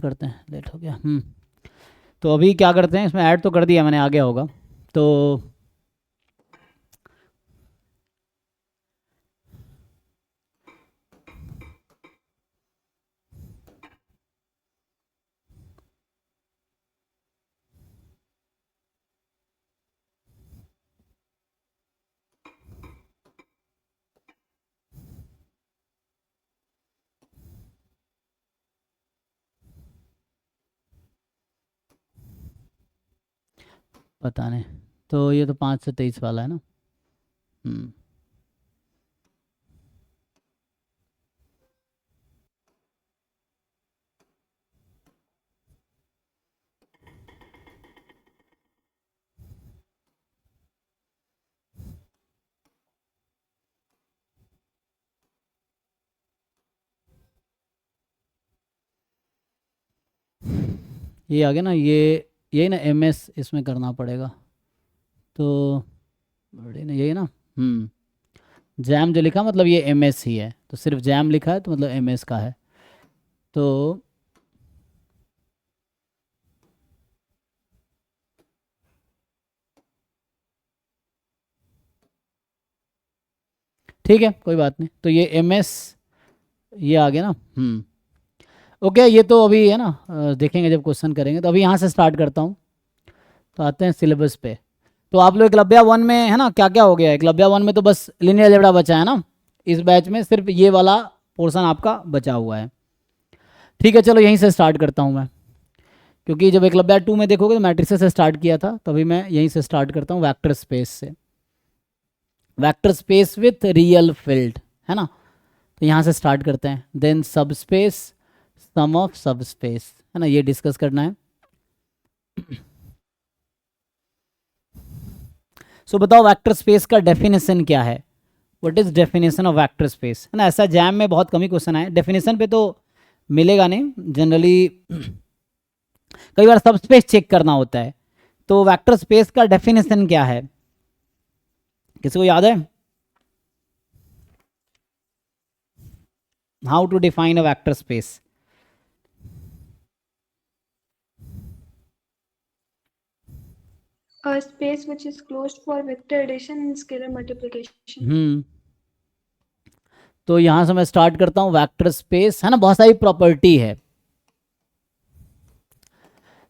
करते हैं, लेट हो गया। तो अभी क्या करते हैं, इसमें ऐड तो कर दिया मैंने, आ गया होगा तो पता नहीं। तो ये तो 5 से 23 वाला है ना। हम्म ये आ गया ना, ये ना MS इसमें करना पड़ेगा। तो बड़े ना, यही ना। जैम जो लिखा मतलब ये MS ही है, तो सिर्फ जैम लिखा है तो मतलब MS का है। तो ठीक है, कोई बात नहीं। तो ये MS ये आ गया ना। ओके, ये तो अभी है ना, देखेंगे जब क्वेश्चन करेंगे। तो अभी यहाँ से स्टार्ट करता हूँ। तो आते हैं सिलेबस पे। तो आप लोग एकलव्या 1 में है ना, क्या क्या हो गया। एकलव्या 1 में तो बस लिनियर अलजेब्रा बचा है ना। इस बैच में सिर्फ ये वाला पोर्शन आपका बचा हुआ है। ठीक है, चलो यहीं से स्टार्ट करता हूँ मैं, क्योंकि जब एकलव्या 2 में देखोगे तो मैट्रिक्स से स्टार्ट किया था, तभी मैं यहीं से स्टार्ट करता हूँ, वेक्टर स्पेस से। Vector space with real field, है ना। तो यहाँ से स्टार्ट करते हैं। देन सब स्पेस, सम ऑफ सब स्पेस, है ना, ये डिस्कस करना है। सो बताओ वेक्टर स्पेस का डेफिनेशन क्या है। What is definition of vector space, है ना। ऐसा जैम में बहुत कम ही क्वेश्चन आए, डेफिनेशन पे तो मिलेगा नहीं जनरली। कई बार सब स्पेस चेक करना होता है। तो वेक्टर स्पेस का डेफिनेशन क्या है, किसी को याद है। How to define a vector space. A space which is closed for vector addition and scalar multiplication. तो यहां से मैं स्टार्ट करता हूं। वेक्टर स्पेस है ना, बहुत सारी प्रॉपर्टी है।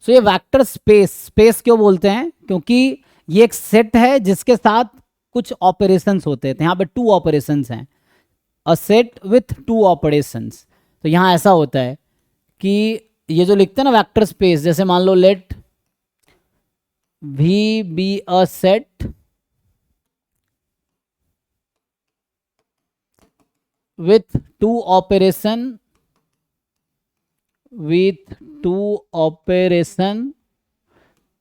सो ये वेक्टर स्पेस, स्पेस क्यों बोलते हैं, क्योंकि ये एक सेट है जिसके साथ कुछ ऑपरेशंस होते थे। यहाँ पे 2 ऑपरेशंस हैं, अ सेट विथ 2 ऑपरेशंस। तो यहाँ ऐसा होता है कि ये जो लिखते हैं ना वेक्टर स्पेस, जैसे मान लो let V be a set with 2 operation,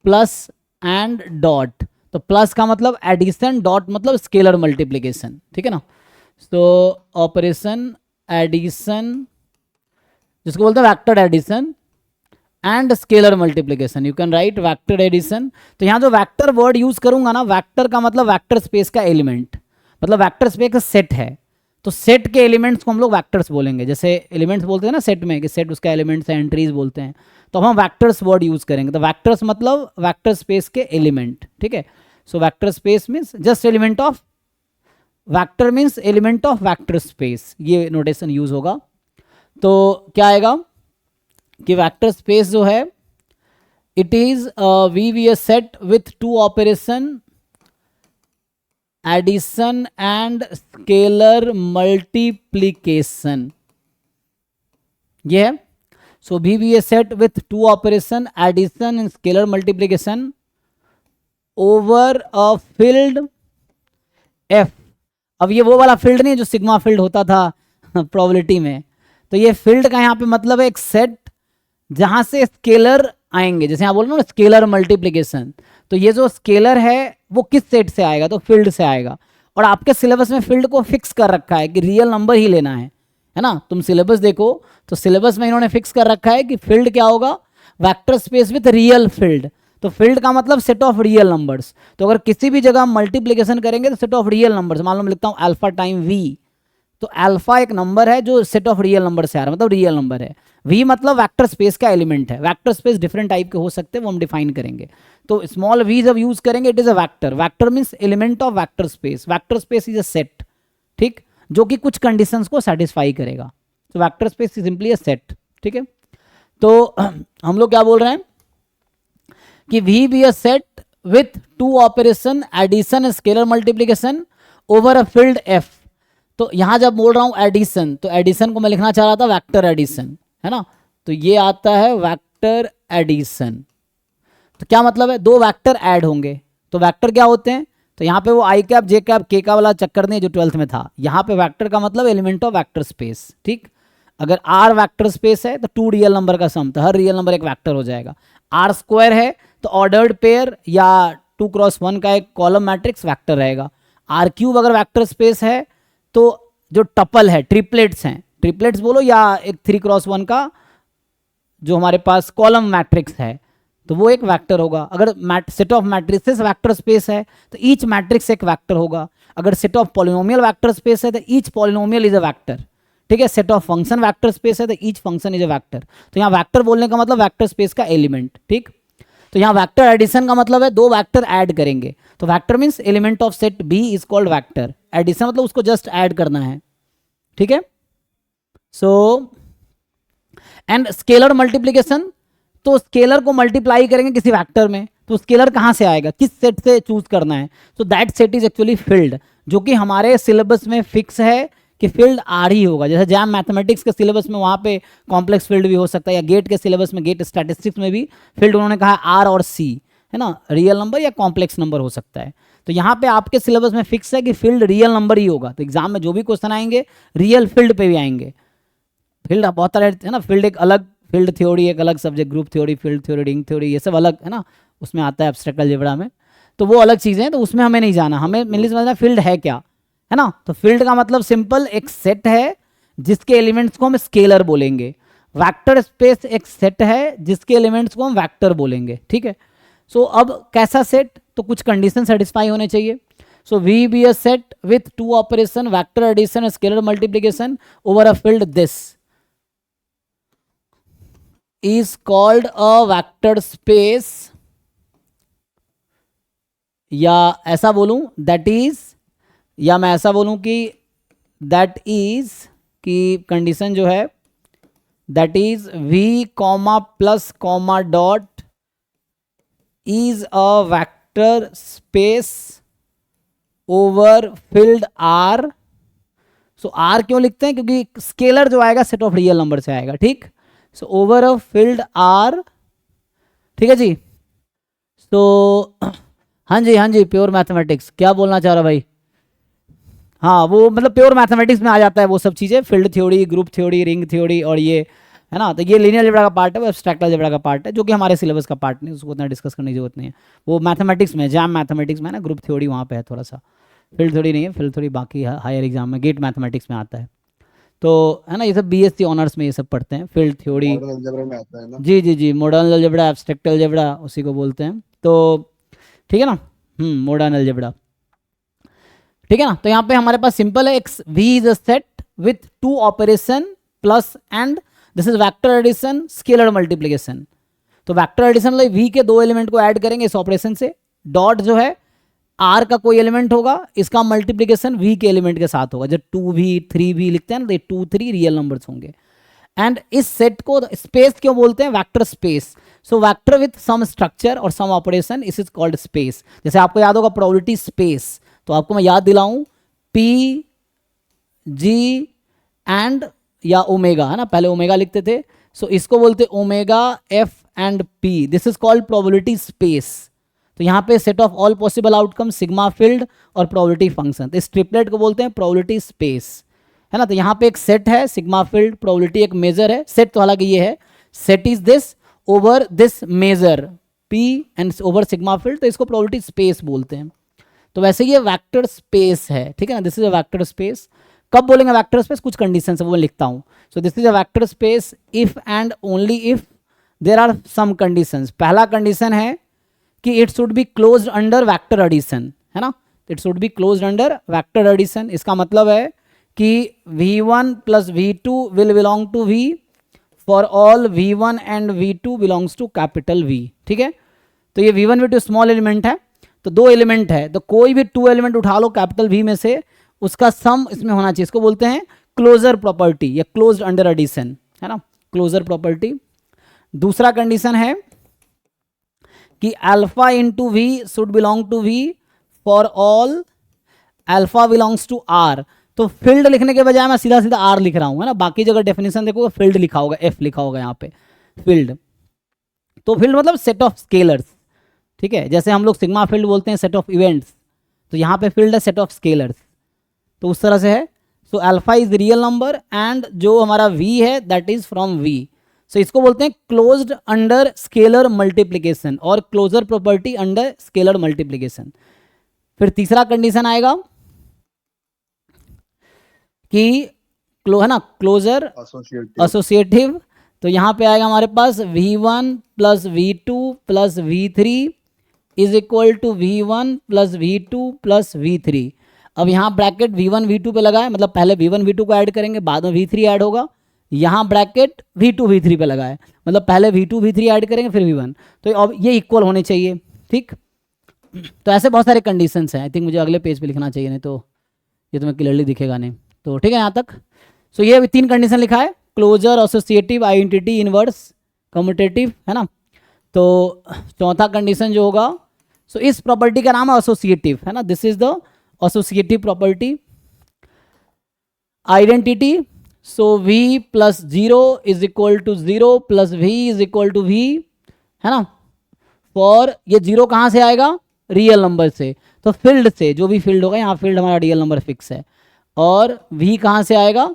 plus and dot. तो प्लस का मतलब एडिशन, डॉट मतलब स्केलर मल्टीप्लीकेशन, ठीक है ना। तो ऑपरेशन एडिशन, जिसको बोलते हैं vector addition and scalar multiplication, you can write vector addition. तो यहाँ जो वेक्टर वर्ड यूज करूंगा ना, वेक्टर का मतलब वेक्टर स्पेस का एलिमेंट, मतलब वेक्टर स्पेस का सेट है। तो सेट के एलिमेंट्स को हम लोग वेक्टर्स बोलेंगे। जैसे एलिमेंट्स बोलते हैं ना सेट में, कि सेट उसका एलिमेंट्स है, एंट्रीज बोलते हैं। तो हम वेक्टर्स वर्ड यूज करेंगे। तो वेक्टर्स मतलब वेक्टर स्पेस के एलिमेंट, ठीक है। So vector space means just element of, vector means element of vector space, ये नोटेशन यूज होगा। तो क्या आएगा कि वेक्टर स्पेस जो है, it is V V set with 2 operation, addition and scalar multiplication, ये है। So V V set with 2 operation, addition and scalar multiplication over a field F. अब ये वो वाला फील्ड नहीं है जो सिग्मा फील्ड होता था प्रोबेबिलिटी में। तो ये फील्ड का यहाँ पे मतलब है एक सेट जहां से स्केलर आएंगे, जैसे यहाँ बोल रहे हो ना स्केलर मल्टीप्लीकेशन। तो ये जो स्केलर है वो किस सेट से आएगा, तो फील्ड से आएगा। और आपके सिलेबस में फील्ड को फिक्स कर रखा है कि रियल नंबर ही लेना है ना। तुम सिलेबस देखो तो सिलेबस में इन्होंने फिक्स कर रखा है कि फील्ड क्या होगा, vector space with real field. तो फील्ड का मतलब सेट ऑफ रियल नंबर्स। तो अगर किसी भी जगह मल्टीप्लीकेशन करेंगे तो सेट ऑफ रियल नंबर्स, मान लो मैं लिखता हूँ अल्फा टाइम वी। तो अल्फा एक नंबर है जो सेट ऑफ रियल नंबर से आ रहा है, मतलब रियल नंबर है। वी मतलब वेक्टर स्पेस का एलिमेंट है। वेक्टर स्पेस डिफरेंट टाइप के हो सकते हैं, वो हम डिफाइन करेंगे। तो स्मॉल वी जब यूज करेंगे, it is a vector. Vector means element of vector space. Vector space is a set, ठीक, जो कि कुछ कंडीशंस को सेटिस्फाई करेगा। तो vector space is simply a set, ठीक है। तो हम लोग क्या बोल रहे हैं कि V be a set with two operation addition scalar multiplication over a field F. तो यहां जब बोल रहा हूं एडिशन, तो एडिशन को मैं लिखना चाह रहा था वेक्टर एडिशन, है ना। तो ये आता है वेक्टर एडिशन। तो क्या मतलब है, दो वेक्टर ऐड होंगे। तो वेक्टर क्या होते हैं, तो यहाँ पे वो आई कैप जे कैप के का वाला चक्कर नहीं जो 12th में था। यहाँ पे वेक्टर का मतलब एलिमेंट ऑफ वेक्टर स्पेस, ठीक। अगर आर वेक्टर स्पेस है तो 2 रियल नंबर का सम, तो हर रियल नंबर एक वेक्टर हो जाएगा। आर स्क्वायर है तो ऑर्डर्ड पेयर या 2x1 का एक कॉलम मैट्रिक्स वेक्टर रहेगा। आर क्यूब अगर वेक्टर स्पेस है तो जो टपल है, ट्रिपलेट्स हैं, ट्रिपलेट्स बोलो, या एक 3x1 का जो हमारे पास कॉलम मैट्रिक्स है, तो वो एक वेक्टर होगा। अगर set of matrices vector space है तो ईच मैट्रिक्स एक वेक्टर होगा। अगर set of polynomial vector space है तो each polynomial is a vector, ठीक है। Set of function vector space है तो each function is a vector. तो यहाँ वेक्टर बोलने का मतलब वेक्टर स्पेस का एलिमेंट, ठीक। तो यहाँ वेक्टर एडिशन का मतलब है दो वेक्टर ऐड करेंगे। तो vector means element of set V is called vector. Addition मतलब उसको जस्ट ऐड करना है, ठीक है। सो एंड स्केलर मल्टीप्लीकेशन, तो स्केलर को मल्टीप्लाई करेंगे किसी वेक्टर में, तो स्केलर कहाँ से आएगा, किस सेट से चूज करना है। तो that set is actually field, जो कि हमारे सिलेबस में फिक्स है कि फील्ड आर ही होगा। जैसे जैम मैथमेटिक्स के सिलेबस में वहाँ पे कॉम्प्लेक्स फील्ड भी हो सकता है, या गेट के सिलेबस में, गेट स्टैटिस्टिक्स में भी फील्ड उन्होंने कहा आर और सी, है ना, रियल नंबर या कॉम्प्लेक्स नंबर हो सकता है। तो यहाँ पे आपके सिलेबस में फिक्स है कि फील्ड रियल नंबर ही होगा। तो एग्जाम में जो भी क्वेश्चन आएंगे रियल फील्ड पे भी आएंगे। फील्ड बहुत सारे है ना, फील्ड एक अलग, फील्ड थ्योरी एक अलग subject, group theory, field theory, ring theory, ये सब अलग है ना, उसमें आता है एब्स्ट्रैक्ट अलजेब्रा में। तो वो अलग चीज़ें हैं, तो उसमें हमें नहीं जाना, हमें मेनली समझना फील्ड है क्या, है ना। तो फील्ड का मतलब सिंपल एक सेट है जिसके एलिमेंट्स को हम स्केलर बोलेंगे। वेक्टर स्पेस एक सेट है जिसके एलिमेंट्स को हम वेक्टर बोलेंगे, ठीक है। सो अब कैसा सेट, तो कुछ कंडीशन सेटिस्फाई होने चाहिए। So V be a set with two operation vector addition scalar multiplication over a field this is called a vector space, या ऐसा बोलूं दैट इज, या मैं ऐसा बोलूं कि दैट इज की कंडीशन जो है that is v comma plus comma dot is a vector space over field r। So r क्यों लिखते हैं, क्योंकि स्केलर जो आएगा सेट ऑफ रियल नंबर से आएगा, ठीक। So over a field R, ठीक है जी। तो हाँ जी, हाँ जी, प्योर मैथमेटिक्स क्या बोलना चाह रहा भाई। हाँ वो मतलब प्योर मैथमेटिक्स में आ जाता है वो सब चीज़ें, field theory, group theory, ring theory, और ये है ना। तो ये लीनियर अलजेब्रा का पार्ट है, वो एब्स्ट्रैक्ट अलजेब्रा का पार्ट है, जो कि हमारे सिलेबस का पार्ट नहीं, उसको उतना डिस्कस करने की जरूरत नहीं है। वो मैथमेटिक्स में, जैम मैथमेटिक्स में ना, ग्रुप थ्योरी वहाँ पे है थोड़ा सा, फील्ड थ्योरी नहीं है। फील्ड थ्योरी बाकी हायर एग्जाम में गेट मैथमेटिक्स में आता है। तो है ना, ये सब बीएससी ऑनर्स में ये सब पढ़ते हैं, फील्ड थ्योरी। मॉडर्न अलजेब्रा में आता है ना। जी जी जी, मॉडर्न अलजेब्रा, एब्स्ट्रैक्ट अलजेब्रा उसी को बोलते हैं। तो ठीक है ना, मॉडर्न अलजेब्रा, ठीक है ना। तो यहाँ पे हमारे पास सिंपल है, X V is a set with two operation plus and this is vector addition scalar multiplication. तो वेक्टर एडिशन मतलब वी के दो एलिमेंट को ऐड करेंगे इस ऑपरेशन से, डॉट जो है आर का कोई एलिमेंट होगा, इसका मल्टीप्लिकेशन वी के एलिमेंट के साथ होगा। जब 2v 3v लिखते हैं ना, तो 2 3 रियल नंबर्स होंगे। एंड इस सेट को स्पेस क्यों बोलते हैं, vector space. So vector with some structure और some operation, this is called space. जैसे आपको याद होगा प्रोबेबिलिटी स्पेस, तो आपको मैं याद दिलाऊं, पी जी एंड या ओमेगा, है ना, पहले ओमेगा लिखते थे। सो इसको बोलते omega F and P, this is called probability space. तो यहाँ पे set of all possible outcome, sigma field और प्रोबेबिलिटी फंक्शन, तो इस ट्रिपलेट को बोलते हैं प्रोबेबिलिटी स्पेस, है ना। तो यहाँ पे एक सेट है, सिग्मा फील्ड, प्रोबेबिलिटी एक मेजर है, सेट तो हालांकि ये है, set is this over this measure P and over sigma field, तो इसको प्रोबेबिलिटी स्पेस बोलते हैं। तो वैसे ये वेक्टर स्पेस है, ठीक है ना, this is a vector space. कब बोलेंगे वेक्टर स्पेस, कुछ कंडीशन है वो मैं लिखता हूँ। So this is a vector space if and only if there are some conditions. पहला कंडीशन है कि it should be closed under vector addition, है ना, it should be closed under vector addition. इसका मतलब है कि v1 plus v2 will belong to v for all V1 and V2 belongs to capital V, ठीक है। तो ये V1 V2 स्मॉल एलिमेंट है, तो दो एलिमेंट है, तो कोई भी टू एलिमेंट उठा लो कैपिटल V में से, उसका सम इसमें होना चाहिए। इसको बोलते हैं क्लोजर प्रॉपर्टी या क्लोज्ड अंडर एडिशन, है ना, क्लोजर प्रॉपर्टी। दूसरा कंडीशन है कि alpha into V should belong to V for all alpha belongs to R. तो फील्ड लिखने के बजाय मैं सीधा सीधा आर लिख रहा हूँ, है ना। बाकी जगह डेफिनेशन देखोगे फील्ड लिखा होगा, एफ लिखा होगा यहाँ पे फील्ड। तो फील्ड मतलब सेट ऑफ स्केलर्स, ठीक है। जैसे हम लोग सिग्मा फील्ड बोलते हैं सेट ऑफ इवेंट्स, तो यहाँ पे फील्ड है सेट ऑफ स्केलर्स, तो उस तरह से है। So alpha is real number and जो हमारा वी है that is from V. So इसको बोलते हैं क्लोज्ड अंडर स्केलर मल्टीप्लिकेशन और closure property under scalar multiplication. फिर तीसरा कंडीशन आएगा कि है ना, क्लोजर एसोसिएटिव। तो यहाँ पे आएगा हमारे पास V1 plus V2 plus V3 is equal to V1 plus V2 plus V3। अब यहाँ ब्रैकेट V1 V2 पे लगा है, मतलब पहले V1 V2 को ऐड करेंगे, बाद में V3 ऐड होगा। यहाँ ब्रैकेट V2 V3 पे लगा है, मतलब पहले V2 V3 ऐड करेंगे फिर V1। तो अब ये इक्वल होने चाहिए, ठीक। तो ऐसे बहुत सारे कंडीशंस हैं। आई थिंक मुझे अगले पेज पे लिखना चाहिए, नहीं तो ये तुम्हें क्लियरली दिखेगा नहीं। तो ठीक है यहाँ तक। सो ये अभी 3 कंडीशन लिखा है, closure, associative, identity, inverse, commutative, है ना। तो चौथा कंडीशन जो होगा, सो इस प्रॉपर्टी का नाम है एसोसिएटिव, है ना। This is the associative property. Identity, so V plus 0 is equal to 0 plus V is equal to V, है ना। फॉर ये 0 कहाँ से आएगा, रियल नंबर से, तो फील्ड से, जो भी फील्ड होगा, यहाँ फील्ड हमारा रियल नंबर फिक्स है। और V कहाँ से आएगा,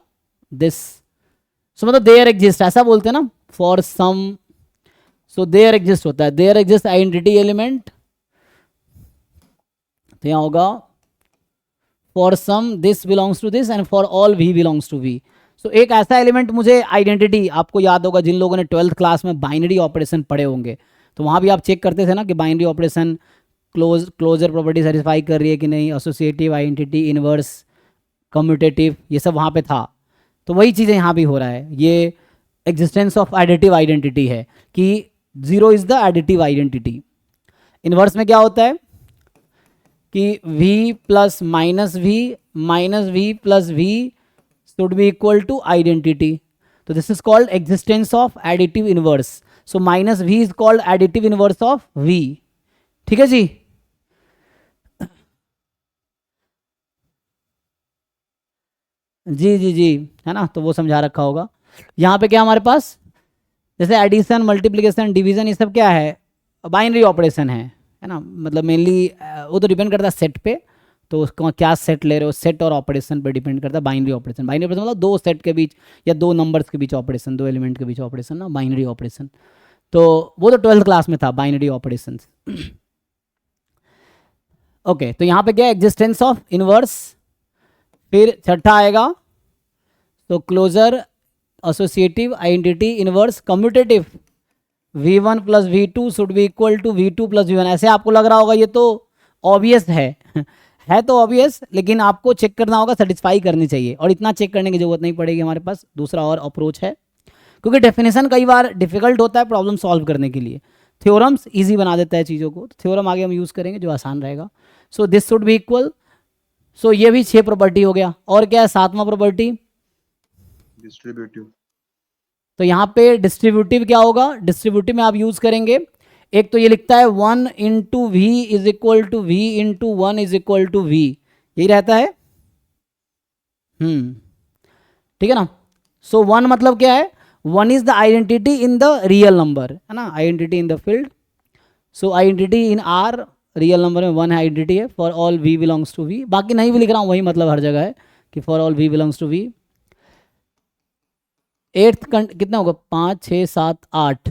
दिस। सो मतलब देयर एग्जिस्ट, ऐसा बोलते हैं ना, for some. So there exist होता है, देयर एग्जिस्ट आइडेंटिटी एलिमेंट, तो यहाँ होगा for some this belongs to this and for all V belongs to V। So एक ऐसा एलिमेंट मुझे आइडेंटिटी, आपको याद होगा जिन लोगों ने 12th क्लास में बाइनरी ऑपरेशन पढ़े होंगे, तो वहाँ भी आप चेक करते थे ना कि binary operation closure property satisfy कर रही है कि नहीं, एसोसिएटिव, आइडेंटिटी, इनवर्स, कम्यूटेटिव, ये सब वहाँ पे था। तो वही चीज़ें यहाँ भी हो रहा है। ये एग्जिस्टेंस ऑफ एडिटिव आइडेंटिटी है कि 0 is the additive identity. Inverse में क्या होता है कि V plus minus V plus V should be equal to identity. तो this is called existence of additive inverse. So minus V is called additive inverse of V, ठीक है जी। जी जी जी, है ना, तो वो समझा रखा होगा। यहाँ पे क्या हमारे पास, जैसे एडिशन, मल्टीप्लिकेशन, डिवीजन, ये सब क्या है, बाइनरी ऑपरेशन है ना। मतलब मेनली वो तो डिपेंड करता है सेट पे, तो उसको क्या सेट ले रहे हो, सेट और ऑपरेशन पे डिपेंड करता है बाइनरी ऑपरेशन। बाइनरी ऑपरेशन मतलब दो सेट के बीच या दो नंबर्स के बीच ऑपरेशन, दो एलिमेंट के बीच ऑपरेशन ना, बाइनरी ऑपरेशन। तो वो तो 12th क्लास में था, बाइनरी ऑपरेशन। ओके, तो यहाँ पे क्या है, एग्जिस्टेंस ऑफ इनवर्स। फिर छठा आएगा तो closure, associative, identity, inverse, commutative. V1 plus V2 should be equal to V2 plus V1। ऐसे आपको लग रहा होगा ये तो ऑब्वियस है तो ऑब्वियस, लेकिन आपको चेक करना होगा, सेटिस्फाई करनी चाहिए। और इतना चेक करने की जरूरत नहीं पड़ेगी, हमारे पास दूसरा और अप्रोच है, क्योंकि डेफिनेशन कई बार डिफिकल्ट होता है प्रॉब्लम सॉल्व करने के लिए। थ्योरम्स इजी बना देता है चीज़ों को, तो थ्योरम आगे हम यूज़ करेंगे जो आसान रहेगा। So this should be equal. So ये भी 6 प्रॉपर्टी हो गया। और क्या है 7वां प्रॉपर्टी, डिस्ट्रीब्यूटिव। तो यहाँ पे डिस्ट्रीब्यूटिव क्या होगा, डिस्ट्रीब्यूटिव में आप यूज करेंगे, एक तो ये लिखता है 1 into V is equal to V into 1 is equal to V, यही रहता है। ठीक है ना। सो 1 मतलब क्या है, 1 is the identity in the real number, है ना, identity in the field. So identity in R, real number में 1 आइडेंटिटी है, for all V belongs to V। बाकी नहीं भी लिख रहा हूँ, वही मतलब हर जगह है कि for all V belongs to V। 8th कितना होगा, 5 6 7 8,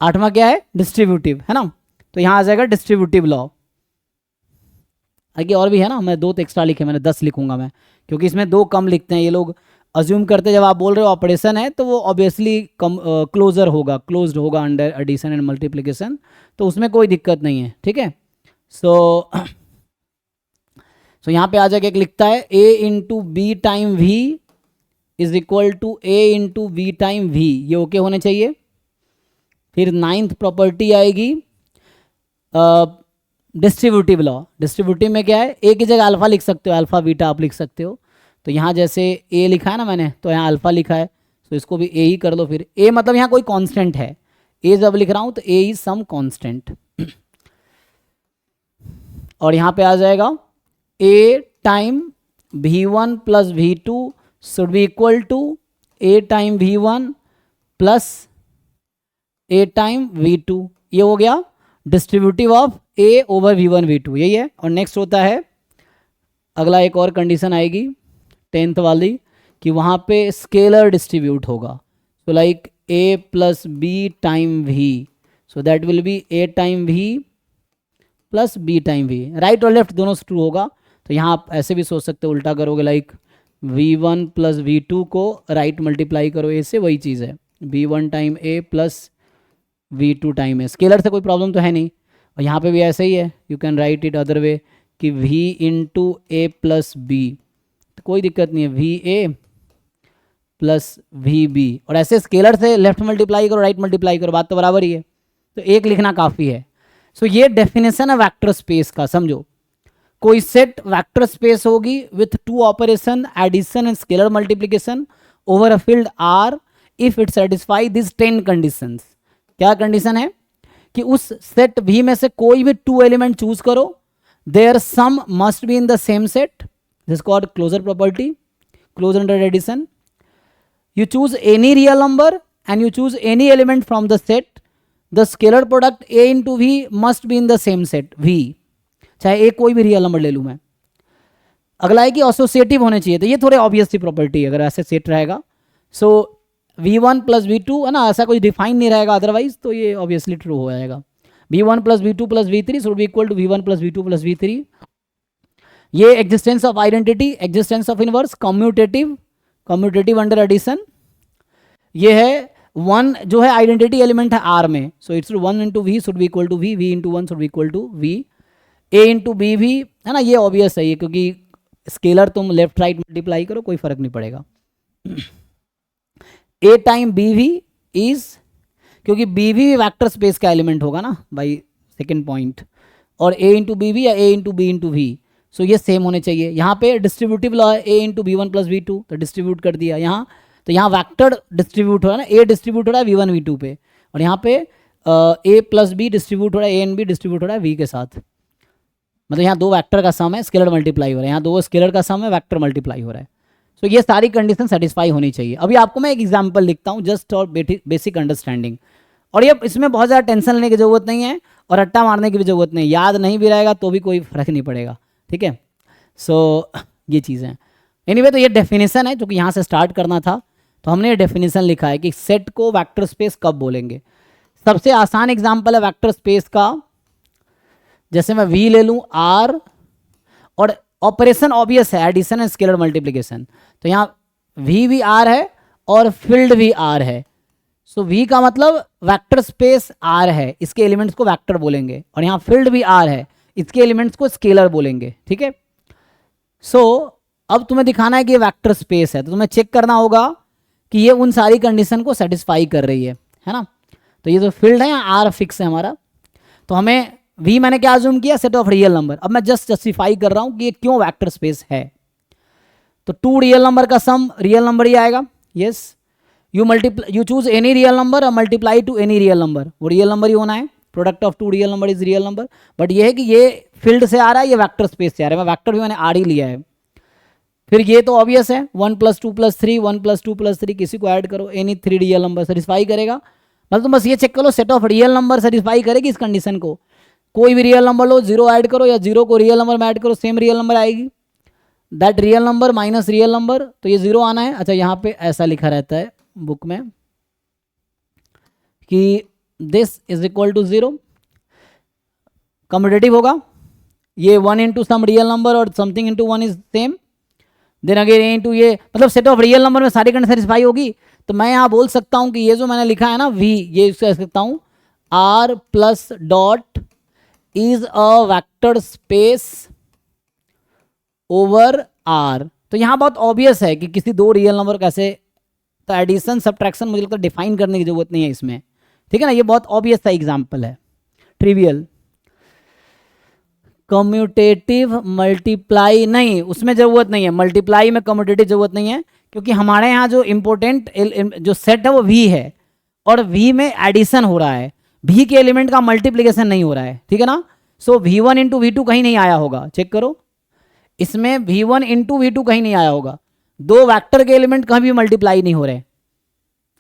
8वां क्या है, डिस्ट्रीब्यूटिव, है ना। तो यहाँ आ जाएगा डिस्ट्रीब्यूटिव लॉ। आगे और भी है ना, मैं 2 तो एक्स्ट्रा लिखे, मैंने 10 लिखूंगा मैं, क्योंकि इसमें 2 कम लिखते हैं ये लोग। अज्यूम करते जब आप बोल रहे हो ऑपरेशन है, तो वो ऑब्वियसली क्लोजर होगा, क्लोज्ड होगा अंडर एडिशन एंड मल्टीप्लिकेशन, तो उसमें कोई दिक्कत नहीं है, ठीक है। सो यहाँ पे आ जाएगा, एक लिखता है A into B time V is equal to A into V time V, ये ओके होने चाहिए। फिर 9th प्रॉपर्टी आएगी डिस्ट्रीब्यूटिव लॉ। डिस्ट्रीब्यूटिव में क्या है, ए की जगह अल्फा लिख सकते हो, अल्फा बीटा आप लिख सकते हो। तो यहाँ जैसे ए लिखा है ना मैंने, तो यहाँ अल्फा लिखा है, तो इसको भी ए ही कर दो। फिर ए मतलब यहाँ कोई कांस्टेंट है, ए जब लिख रहा हूँ तो ए इज सम कांस्टेंट। और यहाँ पे आ जाएगा A time v1 plus v2 should be equal to A time v1 plus A time v2। ये हो गया distributive of A over v1 v2, यही है। और नेक्स्ट होता है अगला, एक और कंडीशन आएगी 10th वाली, कि वहाँ पे स्केलर डिस्ट्रीब्यूट होगा। So like A plus B time V, so that will be A time V plus B time V. Right और लेफ्ट दोनों ट्रू होगा। तो यहाँ आप ऐसे भी सोच सकते हो, उल्टा करोगे, लाइक v1 प्लस v2 को राइट मल्टीप्लाई करो ए से, वही चीज़ है v1 टाइम ए प्लस v2 टाइम ए। स्केलर से कोई प्रॉब्लम तो है नहीं। और यहाँ पे भी ऐसे ही है, you can write it other way कि v into A plus B, तो कोई दिक्कत नहीं है, V A plus V B. और ऐसे स्केलर से लेफ्ट मल्टीप्लाई करो, राइट मल्टीप्लाई करो, बात तो बराबर ही है। तो एक लिखना काफ़ी है। सो ये डेफिनेशन है वेक्टर स्पेस का। समझो, कोई सेट वेक्टर स्पेस होगी with two operation addition and scalar multiplication over a field R if it satisfy this 10 conditions. क्या कंडीशन है कि उस सेट V में से कोई भी 2 एलिमेंट चूज करो, their some must be in the same set, this called closure property, close under addition. You choose any real number and you choose any element from the set, the scalar product a into v must be in the same set v, चाहे एक कोई भी real number ले लूँ मैं। अगला है कि एसोसिएटिव होने चाहिए, तो ये थोड़े ऑब्वियस सी प्रॉपर्टी है अगर ऐसे सेट रहेगा। सो v1 प्लस v2 है ना, ऐसा कोई डिफाइन नहीं रहेगा अदरवाइज, तो ये ऑब्वियसली ट्रू हो जाएगा। v1 plus v2 plus v3 should be equal to v1 plus v2 plus v3। ये existence of identity, existence of inverse, commutative, commutative under addition. ये है 1 जो है आइडेंटिटी एलिमेंट है आर में, so it's 1 into V should be equal to V, V into 1 should be equal to V, A into B भी है ना, ये ऑब्वियस है ये, क्योंकि स्केलर तुम लेफ्ट राइट मल्टीप्लाई करो कोई फर्क नहीं पड़ेगा। A time B V is, क्योंकि बी वी वैक्टर स्पेस का एलिमेंट होगा ना बाई सेकेंड पॉइंट, और ए इंटू बी वी या ए इंटू बी इंटू वी, सो ये सेम होने चाहिए। यहाँ पे डिस्ट्रीब्यूटिव लॉ है ए इंटू v1 प्लस v2, तो डिस्ट्रीब्यूट कर दिया यहाँ, तो यहाँ वैक्टर डिस्ट्रीब्यूट हो रहा है ना, ए डिस्ट्रीब्यूट हो रहा है v1 v2 पे, और यहाँ पे ए प्लस बी डिस्ट्रीब्यूट हो रहा है, ए एंड बी डिस्ट्रीब्यूट हो रहा है v के साथ। मतलब यहाँ दो वैक्टर का सम है, स्केलर मल्टीप्लाई हो रहा है, यहाँ दो स्केलर का सम है, वैक्टर मल्टीप्लाई हो रहा है। सो ये सारी कंडीशन सेटिस्फाई होनी चाहिए। अभी आपको मैं एक एग्जाम्पल लिखता हूँ जस्ट और बेसिक अंडरस्टैंडिंग, और ये इसमें बहुत ज़्यादा टेंशन लेने की जरूरत नहीं है और रट्टा मारने की भी जरूरत नहीं, याद नहीं भी रहेगा तो भी कोई फर्क नहीं पड़ेगा, ठीक है। सो ये चीज़ें एनीवे, तो ये डेफिनेशन है जो कि यहाँ से स्टार्ट करना था, तो हमने ये डेफिनेशन लिखा है कि सेट को वेक्टर स्पेस कब बोलेंगे। सबसे आसान एग्जांपल है वेक्टर स्पेस का, जैसे मैं V ले लूँ R, और ऑपरेशन ऑब्वियस है एडिशन एंड स्केलर मल्टीप्लिकेशन, तो यहाँ V भी R है और फील्ड भी R है। सो V का मतलब वेक्टर स्पेस R है, इसके एलिमेंट्स को वेक्टर बोलेंगे, और यहाँ फील्ड भी R है, इसके एलिमेंट्स को स्केलर बोलेंगे, ठीक है। सो अब तुम्हें दिखाना है कि ये वेक्टर स्पेस है, तो तुम्हें चेक करना होगा कि ये उन सारी कंडीशन को सेटिस्फाई कर रही है ना। तो ये जो फील्ड है यहाँ R फिक्स है हमारा, तो हमें V मैंने क्या अज्यूम किया, सेट ऑफ रियल नंबर। अब मैं जस्ट जस्टिफाई कर रहा हूँ कि ये क्यों वेक्टर स्पेस है। तो 2 रियल नंबर का सम रियल नंबर ही आएगा, yes. You choose any real number और multiply to any real number, वो रियल नंबर ही होना है, product of 2 real number is real number. But ये है कि ये फील्ड से आ रहा है, ये वेक्टर स्पेस से आ रहा है, मैं वेक्टर भी मैंने R ही लिया है। फिर ये तो ऑब्वियस है 1 + 2 + 3, 1 + 2 + 3, किसी को ऐड करो, एनी 3 रियल नंबर सेटिस्फाई करेगा। मतलब तुम बस ये चेक करो set of real number satisfy करेगी इस कंडीशन को। कोई भी रियल नंबर लो, 0 ऐड करो या 0 को रियल नंबर में ऐड करो, सेम रियल नंबर आएगी। That real number minus real number, तो ये 0 आना है। अच्छा, यहाँ पे ऐसा लिखा रहता है बुक में कि this is equal to 0, commutative होगा, ये 1 इंटू सम रियल नंबर और something into 1 is same, then again A into ये, मतलब सेट ऑफ रियल नंबर में सारी कंडीशन सेटिस्फाई होगी। तो मैं यहाँ बोल सकता हूँ कि ये जो मैंने लिखा है ना V, ये कह सकता हूँ R plus dot is a vector space over R, तो यहाँ बहुत ऑब्वियस है कि किसी दो रियल नंबर कैसे, तो एडिशन सब्ट्रैक्शन मुझे लगता है डिफाइन करने की जरूरत नहीं है इसमें, ठीक है ना, ये बहुत ऑब्वियस सा एग्जाम्पल है। ट्रिवियल कम्यूटेटिव मल्टीप्लाई नहीं, उसमें ज़रूरत नहीं है, मल्टीप्लाई में कम्यूटेटिव ज़रूरत नहीं है, क्योंकि हमारे यहाँ जो इम्पोर्टेंट जो सेट है वो वी है, और वी में एडिशन हो रहा है, वी के एलिमेंट का मल्टीप्लिकेशन नहीं हो रहा है, ठीक है ना। So V one into V two कहीं नहीं आया होगा, चेक करो, इसमें V one into V two कहीं नहीं आया होगा, दो वैक्टर के एलिमेंट कहीं भी मल्टीप्लाई नहीं हो रहे,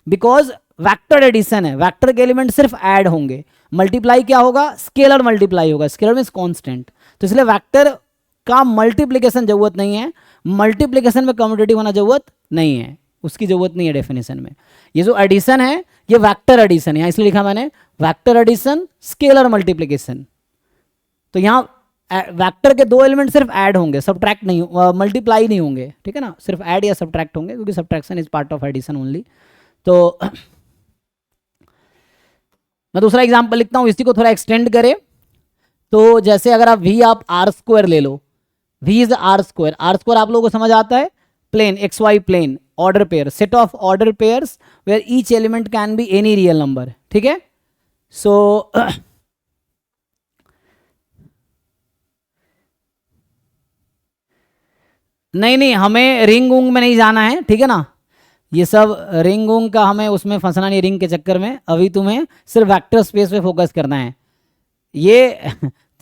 बिकॉज वैक्टर एडिशन है, वैक्टर के एलिमेंट सिर्फ ऐड होंगे, मल्टीप्लाई क्या होगा, स्केलर मल्टीप्लाई होगा, स्केलर मींस कांस्टेंट, तो इसलिए वैक्टर का मल्टीप्लिकेशन जरूरत नहीं है, मल्टीप्लिकेशन में कम्यूटेटिव होना जरूरत नहीं है, उसकी जरूरत नहीं है डेफिनेशन में। ये जो एडिशन है ये वैक्टर एडिशन है, इसलिए लिखा मैंने वैक्टर एडिशन स्केलर मल्टीप्लिकेशन। तो यहाँ वैक्टर के दो एलिमेंट सिर्फ ऐड होंगे, सब्ट्रैक्ट नहीं, मल्टीप्लाई नहीं होंगे, ठीक है ना, सिर्फ ऐड या सब्ट्रैक्ट होंगे, क्योंकि subtraction is part of addition only. तो मैं दूसरा एग्जांपल लिखता हूँ, इसी को थोड़ा एक्सटेंड करें, तो जैसे अगर आप आर स्क्वायर ले लो, v is R square, R square आप लोगों को समझ आता है, plane X Y plane, order pair, set of order pairs where each element can be any real number, ठीक है। सो नहीं हमें रिंग उंग में नहीं जाना है, ठीक है ना, ये सब रिंग उंग का हमें उसमें फंसना नहीं, रिंग के चक्कर में, अभी तुम्हें सिर्फ वेक्टर स्पेस पे फोकस करना है ये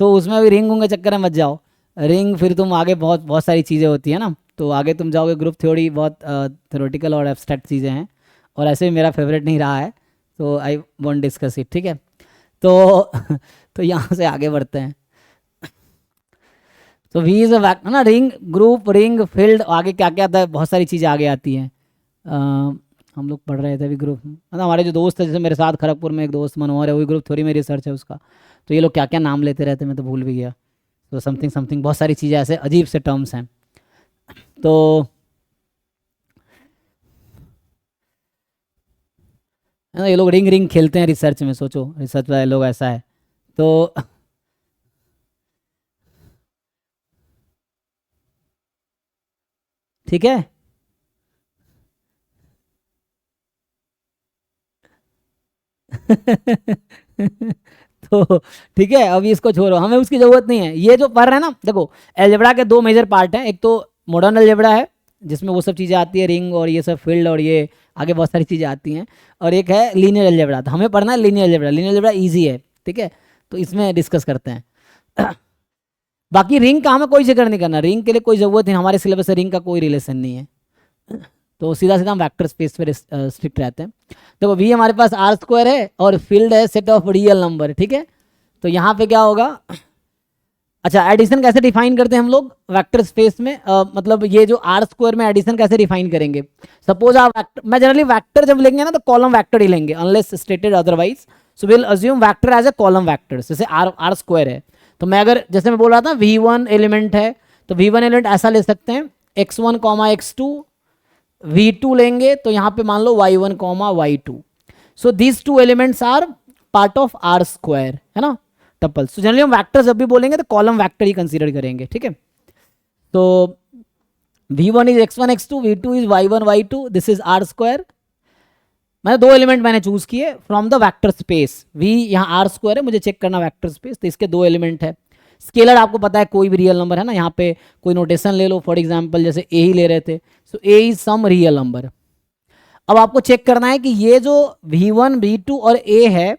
तो उसमें अभी रिंग उंग के चक्कर में मत जाओ, रिंग फिर तुम आगे बहुत सारी चीज़ें होती है ना, तो आगे तुम जाओगे, ग्रुप थ्योरी बहुत थ्योरेटिकल और एब्स्ट्रैक्ट चीज़ें हैं, और ऐसे भी मेरा फेवरेट नहीं रहा है, तो आई वोंट डिस्कस इट, ठीक है। तो यहाँ से आगे बढ़ते हैं, तो वी इज अ ना, रिंग ग्रुप रिंग फील्ड, आगे क्या क्या आता है, बहुत सारी चीज़ें आगे आती हैं, हम लोग पढ़ रहे थे अभी ग्रुप, मतलब हमारे जो दोस्त है, जैसे मेरे साथ खड़गपुर में एक दोस्त मनोहर है, वही ग्रुप थ्योरी में रिसर्च है उसका, तो ये लोग क्या क्या नाम लेते रहते हैं मैं तो भूल भी गया, तो समथिंग समथिंग बहुत सारी चीज़ें ऐसे अजीब से टर्म्स हैं। तो ये लोग रिंग रिंग खेलते हैं रिसर्च में, सोचो रिसर्च वाले लोग, ऐसा है तो ठीक है तो ठीक है, अभी इसको छोड़ो, हमें उसकी ज़रूरत नहीं है, ये जो पढ़ रहे हैं ना, देखो एलजेब्रा के दो मेजर पार्ट हैं, एक तो मॉडर्न एलजेब्रा है जिसमें वो सब चीज़ें आती है, रिंग और ये सब फील्ड और ये आगे बहुत सारी चीज़ें आती हैं, और एक है लीनियर एलजेब्रा, तो हमें पढ़ना है linear algebra, linear algebra easy है, ठीक है, तो इसमें डिस्कस करते हैं बाकी रिंग का हमें कोई जिक्र नहीं करना, रिंग के लिए कोई ज़रूरत नहीं, हमारे सिलेबस से रिंग का कोई रिलेशन नहीं है, तो सीधा सीधा हम वेक्टर स्पेस पे स्ट्रिक्ट रहते हैं। देखो वी हमारे पास आर स्क्वायर है और फील्ड है सेट ऑफ रियल नंबर, ठीक है, तो यहाँ पे क्या होगा, अच्छा एडिशन कैसे डिफाइन करते हैं हम लोग वेक्टर स्पेस में, मतलब ये जो आर स्क्वायर में एडिशन कैसे डिफाइन करेंगे, सपोज आप मैं जनरली वेक्टर जब लेंगे ना तो कॉलम वेक्टर ही लेंगे unless stated otherwise, so will assume vector as a column vector, जैसे आर स्क्वायर है, तो मैं अगर जैसे मैं बोल रहा था v1 एलिमेंट है, तो v1 एलिमेंट ऐसा ले सकते हैं x1 x2, v2 लेंगे तो यहाँ पे मान लो y1 y2, so these two elements are part of R square, है ना, टपल। सो जनरली हम वेक्टर जब भी बोलेंगे तो कॉलम वेक्टर ही कंसीडर करेंगे, ठीक है। तो v1 is x1 x2, v2 is y1 y2, this is R square, मैंने दो एलिमेंट मैंने चूज किए from the vector space, v यहाँ आर स्क्वायर है, मुझे चेक करना वेक्टर स्पेस, तो इसके दो एलिमेंट है, स्केलर आपको पता है कोई भी रियल नंबर है ना, यहाँ पे कोई नोटेशन ले लो, फॉर एग्जांपल जैसे ए ही ले रहे थे, सो ए इज सम रियल नंबर। अब आपको चेक करना है कि ये जो v1 v2 और a है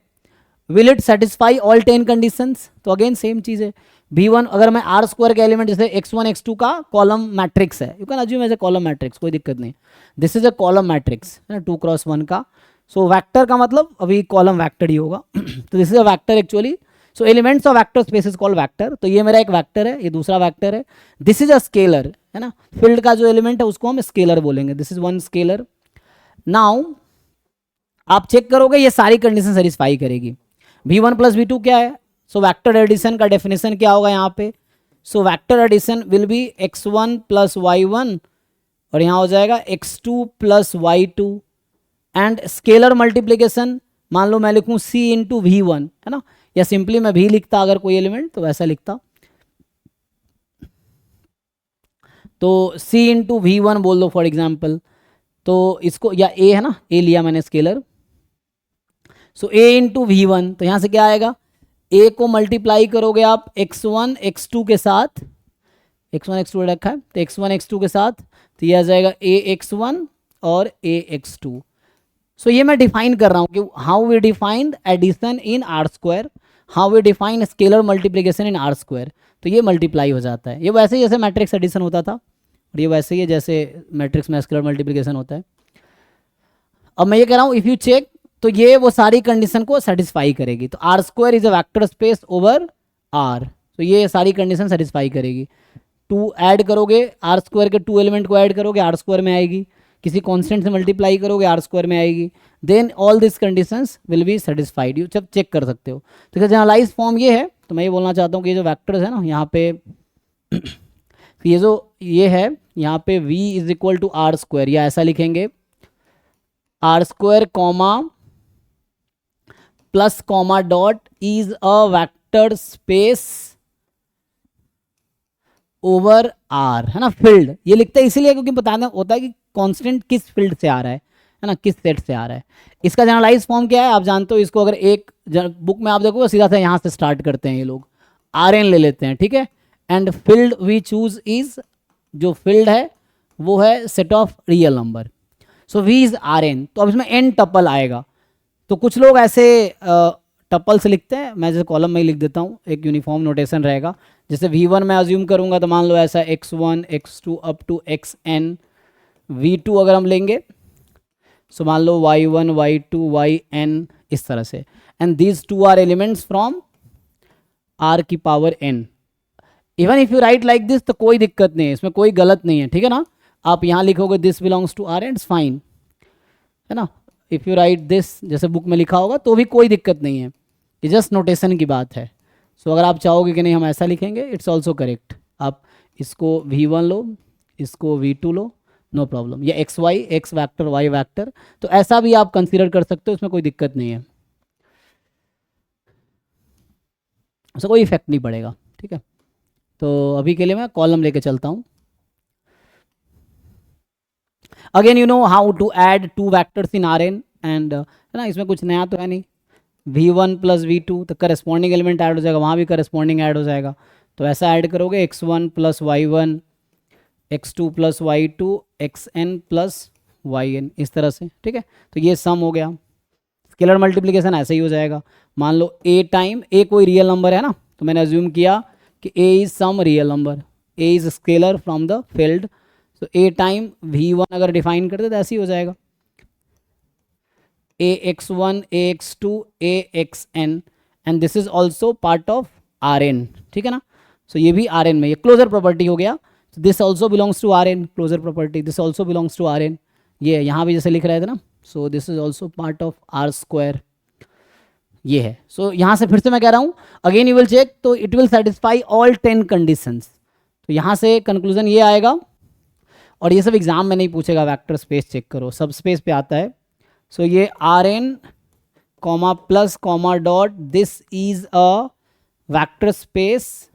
will it satisfy all 10 conditions, तो अगेन सेम चीज है, v1 अगर मैं आर स्क्वायर के एलिमेंट जैसे x1 x2 का कॉलम मैट्रिक्स है, you can assume as a column matrix, कोई दिक्कत नहीं, this is a column matrix है ना 2x1 का, सो वेक्टर का मतलब अभी कॉलम वेक्टर ही होगा तो this is a vector actually, so elements of vector space is called vector, तो ये मेरा एक वेक्टर है, ये दूसरा वेक्टर है, दिस इज अ स्केलर, है ना, फील्ड का जो एलिमेंट है उसको हम स्केलर बोलेंगे, this is one scalar. Now आप चेक करोगे ये सारी कंडीशन सेटिस्फाई करेगी, v1 प्लस v2 क्या है, सो वेक्टर एडिशन का डेफिनेशन क्या होगा यहाँ पे, so vector addition will be x1 plus y1 और यहाँ हो जाएगा x2 plus y2, and scalar multiplication मान लो मैं लिखूँ c इंटू v1, है ना, या सिंपली मैं भी लिखता अगर कोई एलिमेंट तो वैसा लिखता, तो c इंटू वी वन बोल दो फॉर एग्जाम्पल, तो इसको, या a है ना, a लिया मैंने scalar, so a into V one, तो यहाँ से क्या आएगा, a को मल्टीप्लाई करोगे आप x1 x2 के साथ, x1 x2 रखा है तो x1 x2 के साथ, तो ये आ जाएगा a x1 और a x2। सो ये मैं डिफाइन कर रहा हूँ कि how we defined addition in R square, how we define scalar multiplication in R square. तो ये मल्टीप्लाई हो जाता है, ये वैसे ही जैसे मैट्रिक्स एडिशन होता था, और ये वैसे ही है जैसे मैट्रिक्स में स्केलर मल्टीप्लिकेशन होता है। अब मैं ये कह रहा हूँ इफ़ यू चेक, तो ये वो सारी कंडीशन को सेटिस्फाई करेगी। तो R square is a vector space over R, तो ये सारी कंडीशन सेटिस्फाई करेगी। टू ऐड करोगे आर स्क्वायर के, टू एलिमेंट को ऐड करोगे आर स्क्वायर में आएगी, किसी कांस्टेंट से मल्टीप्लाई करोगे आर स्क्वायर में आएगी, then all this conditions will be satisfied. You जब चेक कर सकते हो। तो इसका जनरलाइज फॉर्म ये है, तो मैं ये बोलना चाहता हूँ कि ये जो वेक्टर्स है ना यहाँ पे ये जो ये है यहाँ पे v is equal to R square, या ऐसा लिखेंगे R square comma plus comma dot is a vector space over R, है ना, फील्ड। ये लिखते हैं इसीलिए क्योंकि बताना होता है कि कांस्टेंट किस फील्ड से आ रहा है ना, किस सेट से आ रहा है। इसका जनरलाइज फॉर्म क्या है आप जानते हो, इसको अगर एक बुक में आप देखोगे सीधा से यहाँ से स्टार्ट करते हैं ये लोग, आर एन ले लेते हैं, ठीक है, and field we choose is, जो फील्ड है वो है set of real number, so V is R N. तो अब इसमें एन टपल आएगा, तो कुछ लोग ऐसे टपल से लिखते हैं, मैं जैसे कॉलम में ही लिख देता हूँ, एक यूनिफॉर्म नोटेशन रहेगा। जैसे v1 मैं अज्यूम करूँगा तो मान लो ऐसा x1 x2 up to xn, v2 अगर हम लेंगे सो मान लो y1 y2 yn, इस तरह से, and these two are elements from r की power n। Even if you write like this तो कोई दिक्कत नहीं है, इसमें कोई गलत नहीं है, ठीक है ना। आप यहाँ लिखोगे this belongs to R and it's fine, है ना। इफ़ यू राइट दिस जैसे बुक में लिखा होगा तो भी कोई दिक्कत नहीं है, ये जस्ट नोटेशन की बात है। सो अगर आप चाहोगे कि नहीं हम ऐसा लिखेंगे, इट्स ऑल्सो करेक्ट। आप इसको v1 लो, इसको v2 लो, नो प्रॉब्लम। या X Y, X vector Y vector, तो ऐसा भी आप कंसीडर कर सकते हो, उसमें कोई दिक्कत नहीं है, उससे कोई इफेक्ट नहीं पड़ेगा, ठीक है। तो अभी के लिए मैं कॉलम लेके चलता हूँ। Again you know how to add two vectors in R N, and है ना, इसमें कुछ नया तो है नहीं। v1 प्लस v2 तो करस्पॉन्डिंग एलिमेंट ऐड हो जाएगा, वहाँ भी करस्पॉन्डिंग ऐड हो जाएगा। तो ऐसा ऐड करोगे x1 plus y1, x2 plus y2, xn plus yn, इस तरह से, ठीक है। तो ये सम हो गया। स्केलर मल्टीप्लिकेशन ऐसे ही हो जाएगा। मान लो a टाइम a कोई रियल नंबर है ना, तो मैंने अज्यूम किया कि a is some real number, a is scalar from the field, तो a टाइम v1 अगर डिफाइन करते तो ऐसे ही हो जाएगा, ax1 ax2 axn, and this is also part of Rn, ठीक है ना। सो ये भी Rn में, ये क्लोजर प्रॉपर्टी हो गया। This also belongs to Rn, closure property, this also belongs to Rn। ये यहाँ भी जैसे लिख रहे थे ना, so this is also part of R square, ये है। सो यहाँ से फिर से मैं कह रहा हूँ, अगेन यू विल चेक, तो it will satisfy all 10 conditions. तो यहाँ से कंक्लूजन ये आएगा, और ये सब एग्जाम में नहीं पूछेगा, वेक्टर स्पेस चेक करो, सब स्पेस पे आता है। सो ये Rn comma plus comma dot, this is a vector space,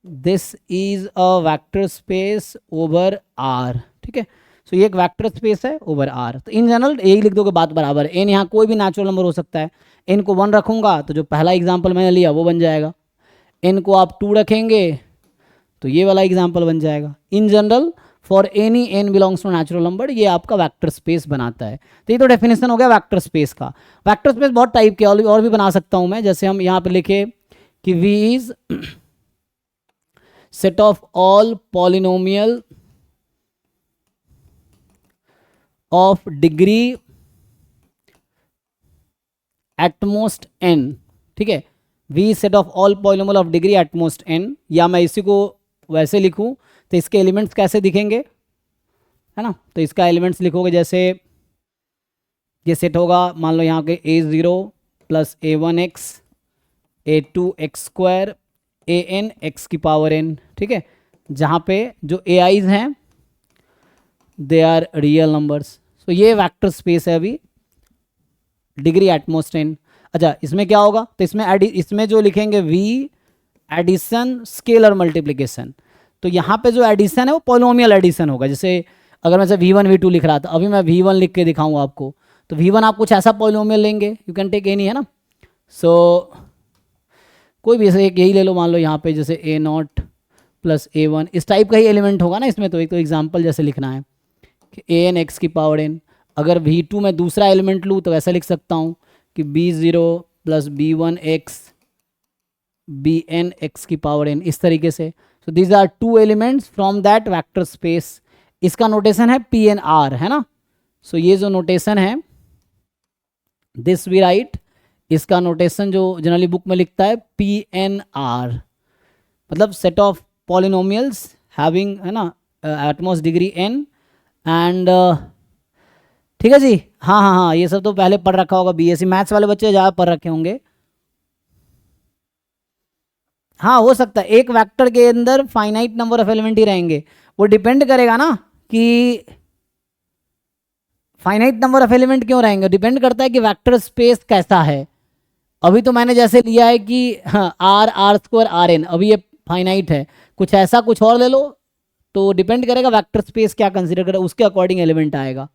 this is a vector space over R, ठीक है। सो ये एक वेक्टर स्पेस है ओवर R। तो इन जनरल यही लिख दोगे, बात बराबर है। n यहाँ कोई भी नेचुरल नंबर हो सकता है, n को 1 रखूंगा तो जो पहला एग्जाम्पल मैंने लिया वो बन जाएगा, n को आप 2 रखेंगे तो ये वाला एग्जाम्पल बन जाएगा। In general for any n belongs to natural number, ये आपका वेक्टर स्पेस बनाता है। तो ये तो डेफिनेशन हो गया वेक्टर स्पेस का। वेक्टर स्पेस बहुत टाइप के और भी बना सकता हूँ मैं, जैसे हम यहाँ पे लिखे कि V is set of all polynomial of degree at most n, ठीक है। V set of all polynomial of degree at most n, या मैं इसी को वैसे लिखूं तो इसके एलिमेंट्स कैसे दिखेंगे, है ना। तो इसका एलिमेंट्स लिखोगे जैसे ये सेट होगा, मान लो यहाँ के a0 plus a1x a2x square an x की पावर n, ठीक है। जहाँ पे जो ai's हैं दे आर रियल नंबर्स। सो ये वेक्टर स्पेस है अभी, डिग्री एटमोस्ट n। अच्छा, इसमें क्या होगा, तो इसमें जो लिखेंगे v एडिशन स्केलर मल्टीप्लिकेशन, तो यहाँ पे जो एडिशन है वो पॉलिनोमियल एडिशन होगा। जैसे अगर मैं V1 V2 लिख रहा था, अभी मैं V1 लिख के दिखाऊंगा आपको, तो V1 आप कुछ ऐसा पॉलिनोमियल लेंगे, यू कैन टेक एनी, है ना। सो कोई भी ऐसे एक यही ले लो, मान लो यहाँ पे जैसे A0 प्लस A1, इस टाइप का ही एलिमेंट होगा ना इसमें। तो एक तो एग्जाम्पल जैसे लिखना है कि AN x की पावर n। अगर V2 में दूसरा एलिमेंट लूँ तो ऐसा लिख सकता हूँ कि B0 plus B1 x Bn x की पावर n, इस तरीके से। So these are two elements from that vector space. इसका नोटेशन है PNR, है ना। सो ये जो नोटेशन है दिस वी राइट, इसका नोटेशन जो जनरली बुक में लिखता है PNR, मतलब सेट ऑफ पॉलिनोमियल्स हैविंग, है ना, एटमॉस डिग्री n एंड ठीक है जी। हाँ हाँ हाँ, ये सब तो पहले पढ़ रखा होगा, BSc मैथ्स वाले बच्चे ज़्यादा पढ़ रखे होंगे। हाँ हो सकता है एक वेक्टर के अंदर फाइनाइट नंबर ऑफ एलिमेंट ही रहेंगे, वो डिपेंड करेगा ना कि फाइनाइट नंबर ऑफ एलिमेंट क्यों रहेंगे, डिपेंड करता है कि वेक्टर स्पेस कैसा है। अभी तो मैंने जैसे लिया है कि R² Rn, अभी ये फाइनाइट है, कुछ ऐसा कुछ और ले लो तो डिपेंड करेगा वेक्टर स्पेस क्या कंसीडर करे, उसके अकॉर्डिंग एलिमेंट आएगा।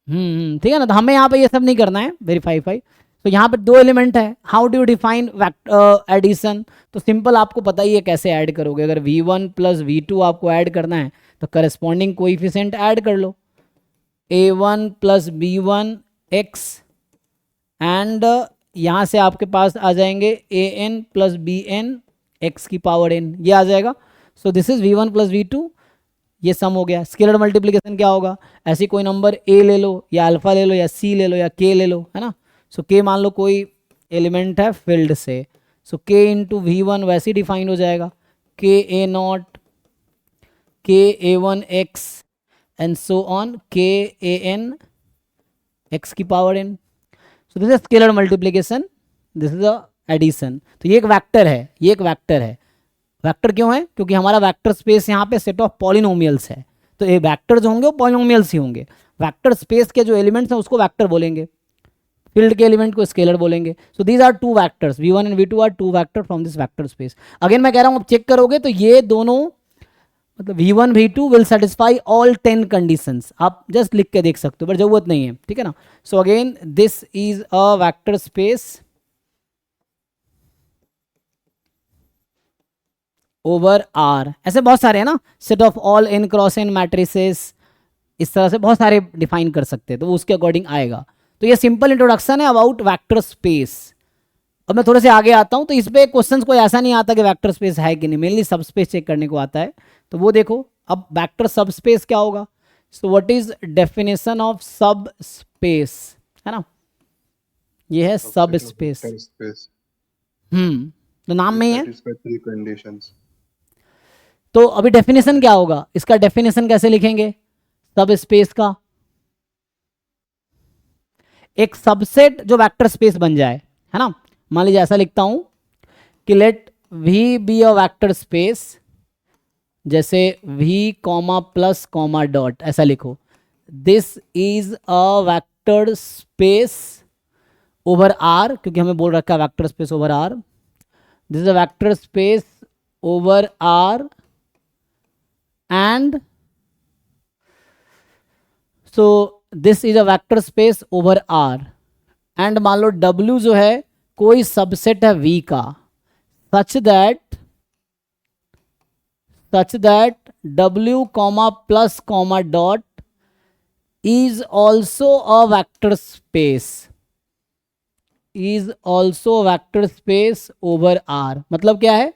ठीक है ना। तो हमें यहाँ पे ये सब नहीं करना है, वेरीफाई। तो यहाँ पे दो एलिमेंट है, how do you define addition. तो सिंपल, आपको पता ही है कैसे ऐड करोगे। अगर V1 प्लस V2 आपको ऐड करना है तो करस्पॉन्डिंग कोएफिशिएंट ऐड कर लो, A1 plus B1 x and यहाँ से आपके पास आ जाएंगे AN प्लस BN x की पावर n, ये आ जाएगा। सो this is V1 plus V2, ये सम हो गया। स्केलर मल्टीप्लिकेशन क्या होगा, ऐसी कोई नंबर A ले लो या अल्फा ले लो या C ले लो या K ले लो, है ना। सो K मान लो कोई एलिमेंट है फील्ड से, सो K इंटू V1 वैसे ही डिफाइन हो जाएगा, K A0 K A1 x and so on K AN x की power n। So this is scalar multiplication, this is a addition. तो ये एक वेक्टर है, ये एक वेक्टर है। वेक्टर क्यों है, क्योंकि हमारा वेक्टर स्पेस यहाँ पे सेट ऑफ पॉलिनोमियल्स है, तो ये वेक्टर जो होंगे वो पॉलिनोमियल्स ही होंगे। वेक्टर स्पेस के जो एलिमेंट्स हैं उसको वेक्टर बोलेंगे, फील्ड के एलिमेंट को स्केलर बोलेंगे। So these are two vectors, V1 and V2 are two vector from this vector space. Again मैं कह रहा हूँ, अब चेक करोगे तो ये दोनों, मतलब V1 V2 will satisfy all 10 conditions. आप जस्ट लिख के देख सकते हो, पर जरूरत नहीं है, ठीक है ना। So again this is a vector space over R। ऐसे बहुत सारे हैं ना, set of all n cross n matrices, इस तरह से बहुत सारे डिफाइन कर सकते हैं, तो वो उसके अकॉर्डिंग आएगा। तो ये सिंपल इंट्रोडक्शन है अबाउट वेक्टर स्पेस। अब मैं थोड़े से आगे आता हूँ, तो इस पे क्वेश्चन कोई ऐसा नहीं आता कि वेक्टर स्पेस है कि नहीं, मेनली सब स्पेस चेक करने को आता है। तो वो देखो, अब वेक्टर सब स्पेस क्या होगा। So what is definition of सब स्पेस, है ना, ये है सब स्पेस। तो नाम में ही है। तो अभी डेफिनेशन क्या होगा, इसका डेफिनेशन कैसे लिखेंगे सब स्पेस का। एक सबसेट जो वेक्टर स्पेस बन जाए, है ना। मान लीजिए ऐसा लिखता हूं कि let V be a vector space, जैसे V comma plus comma dot, ऐसा लिखो। This is a vector space over R, क्योंकि हमें बोल रखा है vector space over R। This is a vector space over R and so this is a vector space over R and मान लो W जो है कोई सबसेट है V का, such that W comma plus comma dot is also a vector space, is also a vector space over R। मतलब क्या है,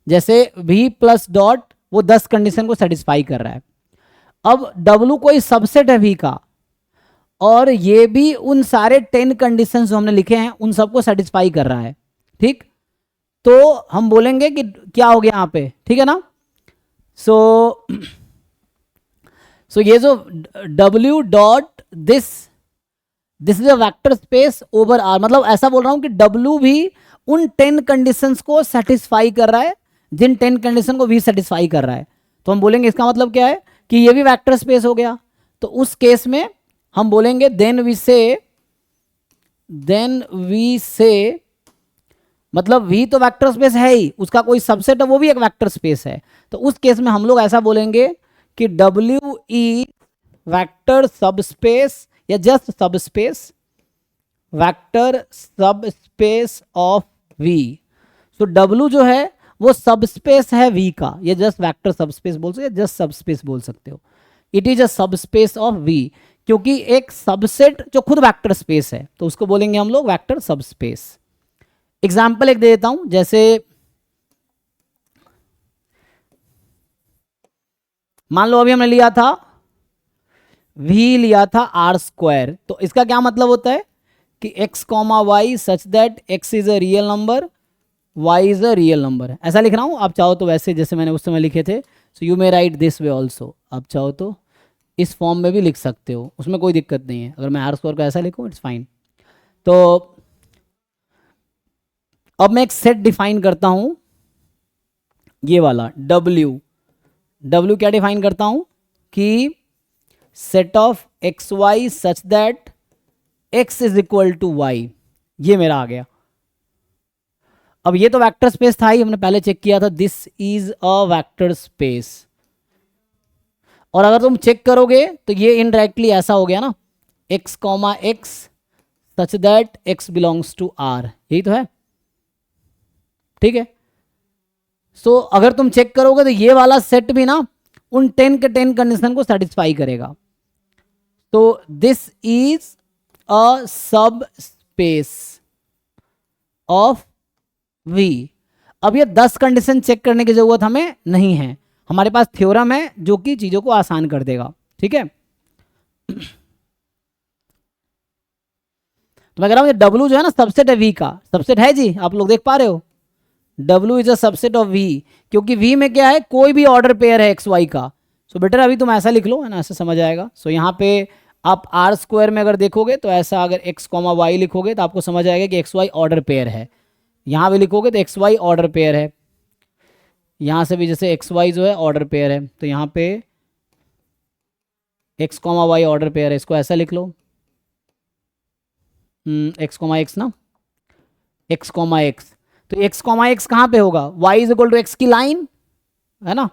जैसे V प्लस डॉट वो 10 कंडीशन को सेटिस्फाई कर रहा है। अब W कोई सबसेट है V का, और ये भी उन सारे 10 कंडीशंस जो हमने लिखे हैं उन सबको सेटिस्फाई कर रहा है, ठीक। तो हम बोलेंगे कि क्या हो गया यहाँ पे, ठीक है ना। सो ये जो W dot this is a vector space over R, मतलब ऐसा बोल रहा हूं कि W भी उन 10 कंडीशंस को सेटिस्फाई कर रहा है जिन 10 कंडीशन को V सेटिस्फाई कर रहा है। तो हम बोलेंगे इसका मतलब क्या है कि ये भी वेक्टर स्पेस हो गया। तो उस केस में हम बोलेंगे देन वी से मतलब V तो वेक्टर स्पेस है ही, उसका कोई सबसेट है वो भी एक वेक्टर स्पेस है। तो उस केस में हम लोग ऐसा बोलेंगे कि W इज वेक्टर सबस्पेस या just subspace, vector subspace of V। So W जो है वो सबस्पेस है V का, ये जस्ट वेक्टर सबस्पेस बोल सकते हो, जस्ट सबस्पेस बोल सकते हो। It is a subspace of V, क्योंकि एक सबसेट जो खुद वेक्टर स्पेस है तो उसको बोलेंगे हम लोग वेक्टर सबस्पेस। एग्जाम्पल एक दे देता हूं, जैसे मान लो अभी हमने लिया था V, लिया था R², तो इसका क्या मतलब होता है कि x, y such that x is a real number, y is a real number. ऐसा लिख रहा हूं, आप चाहो तो वैसे जैसे मैंने उस समय लिखे थे, so you may right this way also, आप चाहो तो इस फॉर्म में भी लिख सकते हो, उसमें कोई दिक्कत नहीं है। अगर मैं R² को ऐसा लिखूं इट्स फाइन। तो अब मैं एक सेट डिफाइन करता हूं, ये वाला W क्या डिफाइन करता हूं कि set of x Y such that x is equal to Y, ये मेरा आ गया। अब ये तो वेक्टर स्पेस था ही, हमने पहले चेक किया था, this is a vector space. और अगर तुम चेक करोगे तो ये इनडायरेक्टली ऐसा हो गया ना, x, x such that x belongs to R, यही तो है, ठीक है। सो अगर तुम चेक करोगे तो ये वाला सेट भी ना उन 10 के 10 कंडीशन को सेटिस्फाई करेगा। तो this is a sub space of V। अब ये 10 कंडीशन चेक करने की जरूरत हमें नहीं है, हमारे पास थ्योरम है जो कि चीजों को आसान कर देगा, ठीक है। तो मैं कह रहा हूं ये W जो है ना सबसेट है V का, सबसेट है जी, आप लोग देख पा रहे हो, W is a subset of V, क्योंकि V में क्या है, कोई भी ऑर्डर पेयर है एक्स वाई का। सो बेटर अभी तुम ऐसा लिख लो, है ना, ऐसे समझ आएगा। सो यहाँ पे आप R² में अगर देखोगे तो ऐसा, अगर x, y लिखोगे तो आपको समझ आएगा कि एक्स वाई ऑर्डर पेयर है। यहाँ भी लिखोगे तो एक्स वाई ऑर्डर पेयर है, यहाँ से भी जैसे एक्स वाई जो है ऑर्डर पेयर है, तो यहाँ पे x, y ऑर्डर पेयर है, इसको ऐसा लिख लो, x, x ना, x, x। तो x, x कहाँ पे होगा, y is equal to X की लाइन है ना,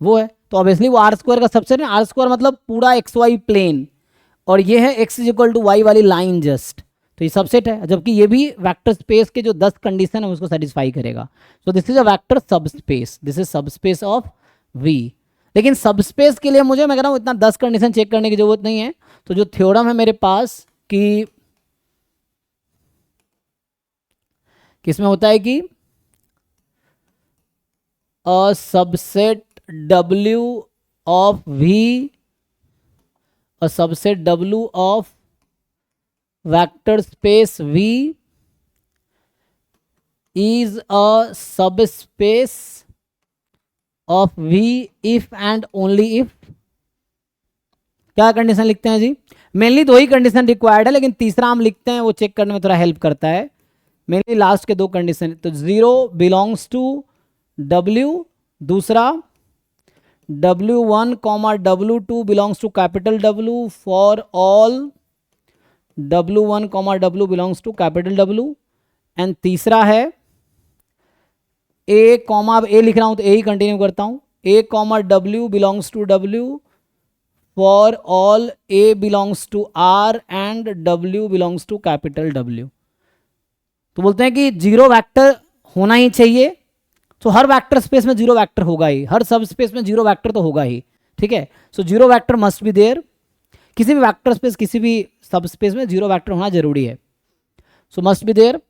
वो है, तो ऑब्वियसली वो R² का सबसेट है। R² मतलब पूरा एक्स वाई प्लेन, और ये है x is equal to Y वाली लाइन जस्ट, तो ये सबसेट है, जबकि ये भी वेक्टर स्पेस के जो 10 कंडीशन है उसको सेटिस्फाई करेगा। सो this is a vector subspace, this is subspace of V। लेकिन सबस्पेस के लिए मुझे, मैं कह रहा हूँ, इतना 10 कंडीशन चेक करने की जरूरत नहीं है। तो जो थ्योरम है मेरे पास कि किसमें होता है कि a subset W of V, a subset W of vector space V is a subspace of V if and only if, क्या कंडीशन लिखते हैं जी, मेनली 2 ही कंडीशन रिक्वायर्ड है, लेकिन तीसरा हम लिखते हैं, वो चेक करने में थोड़ा हेल्प करता है। मेनली लास्ट के 2 कंडीशन, तो 0 बिलोंग्स टू W, दूसरा W1, W2 belongs to capital W for all W1, W belongs to capital W, and तीसरा है A, अब A लिख रहा हूं तो A ही कंटिन्यू करता हूं, A, W belongs to W for all A belongs to R and W belongs to capital W। तो बोलते हैं कि 0 वेक्टर होना ही चाहिए, तो हर वेक्टर स्पेस में 0 वेक्टर होगा ही, हर सब स्पेस में 0 वेक्टर तो होगा ही, ठीक है। सो 0 वेक्टर मस्ट बी देयर, किसी भी वेक्टर स्पेस, किसी भी सब स्पेस में 0 वेक्टर होना जरूरी है, सो मस्ट बी देयर।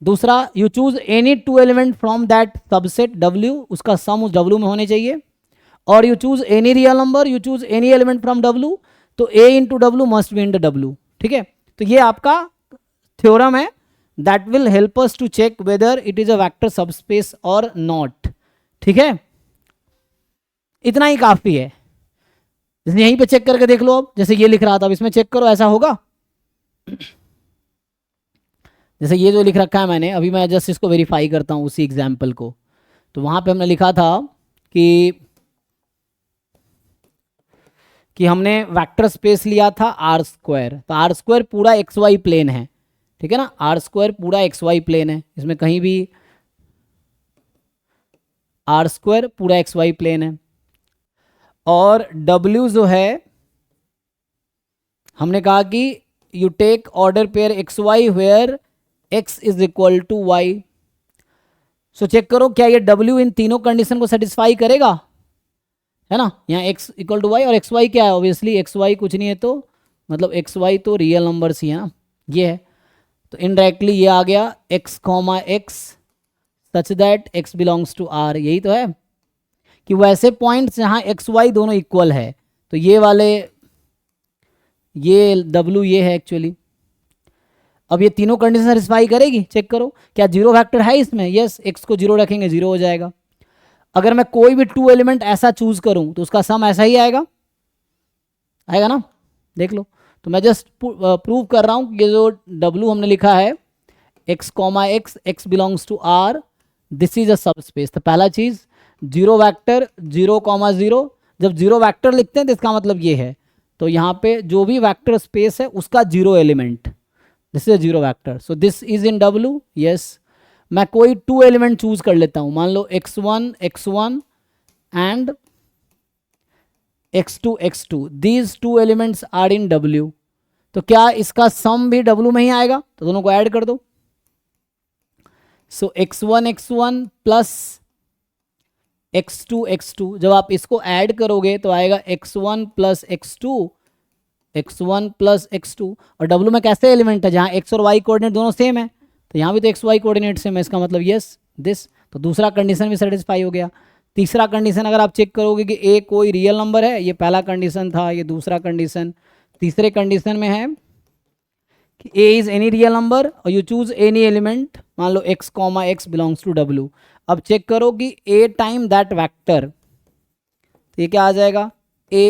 दूसरा, you choose any 2 element from that subset W, उसका सम उस W में होने चाहिए, और you choose any real number, you choose any element from W, तो A into W must be in the W, ठीक है। तो ये आपका थ्योरम है that will help us to check whether it is a vector subspace or not, ठीक है। इतना ही काफी है, जैसे यहीं पे चेक करके देख लो, अब जैसे ये लिख रहा था, अब इसमें चेक करो, ऐसा होगा। जैसे ये जो लिख रखा है मैंने, अभी मैं जस्ट इसको वेरीफाई करता हूँ उसी एग्जाम्पल को। तो वहां पे हमने लिखा था कि हमने वेक्टर स्पेस लिया था R², तो R² पूरा XY प्लेन है, ठीक है ना, R² पूरा XY प्लेन है, इसमें कहीं भी आर स्क्वायर पूरा एक्स वाई प्लेन है, और डब्ल्यू जो है हमने कहा कि you take order pair X Y where X is equal to Y. सो चेक करो क्या ये डब्ल्यू इन तीनों कंडीशन को सेटिस्फाई करेगा, है ना। यहाँ एक्स इक्वल टू वाई, और एक्स वाई क्या है, ऑब्वियसली एक्स वाई कुछ नहीं है, तो मतलब एक्स वाई तो रियल नंबर्स ही है ना, ये है। तो इनडायरेक्टली ये आ गया X comma X such that X belongs to R. यही तो है कि वैसे पॉइंट्स जहाँ एक्स वाई दोनों इक्वल है, तो ये वाले ये डब्ल्यू ये है एक्चुअली। अब ये तीनों कंडीशन सेटिस्फाई करेगी, चेक करो क्या जीरो फैक्टर है इसमें, यस एक्स को जीरो रखेंगे जीरो हो जाएगा। अगर मैं कोई भी टू एलिमेंट ऐसा चूज करूं तो उसका सम ऐसा ही आएगा, आएगा ना, देख लो। तो मैं जस्ट प्रूव कर रहा हूं कि ये जो डब्ल्यू हमने लिखा है X comma X, X belongs to R, this is a sub space. तो पहला चीज zero vector zero comma zero, जब जीरो वैक्टर लिखते हैं तो इसका मतलब ये है, तो यहाँ पे जो भी वैक्टर स्पेस है उसका zero element, this is a zero vector, so this is in W. Yes, मैं कोई टू एलिमेंट चूज कर लेता हूँ, मान लो x1 and x2 these two elements are in W. तो क्या इसका सम भी डब्ल्यू में ही आएगा, तो दोनों को ऐड कर दो। सो x1 प्लस x2 जब आप इसको ऐड करोगे तो आएगा x1 प्लस x2, और डब्ल्यू में कैसे एलिमेंट है जहाँ x और y कोऑर्डिनेट दोनों सेम है, तो यहाँ भी तो एक्स वाई कोऑर्डिनेट सेम है, इसका मतलब यस दिस। तो दूसरा कंडीशन भी सेटिस्फाई हो गया। तीसरा कंडीशन अगर आप चेक करोगे कि ए कोई रियल नंबर है, ये पहला कंडीशन था, ये दूसरा कंडीशन। तीसरे कंडीशन में है कि A is any real number और यू चूज एनी एलिमेंट, मान लो X comma X belongs to W. अब चेक करो कि ए टाइम दैट वैक्टर, तो ये क्या आ जाएगा ए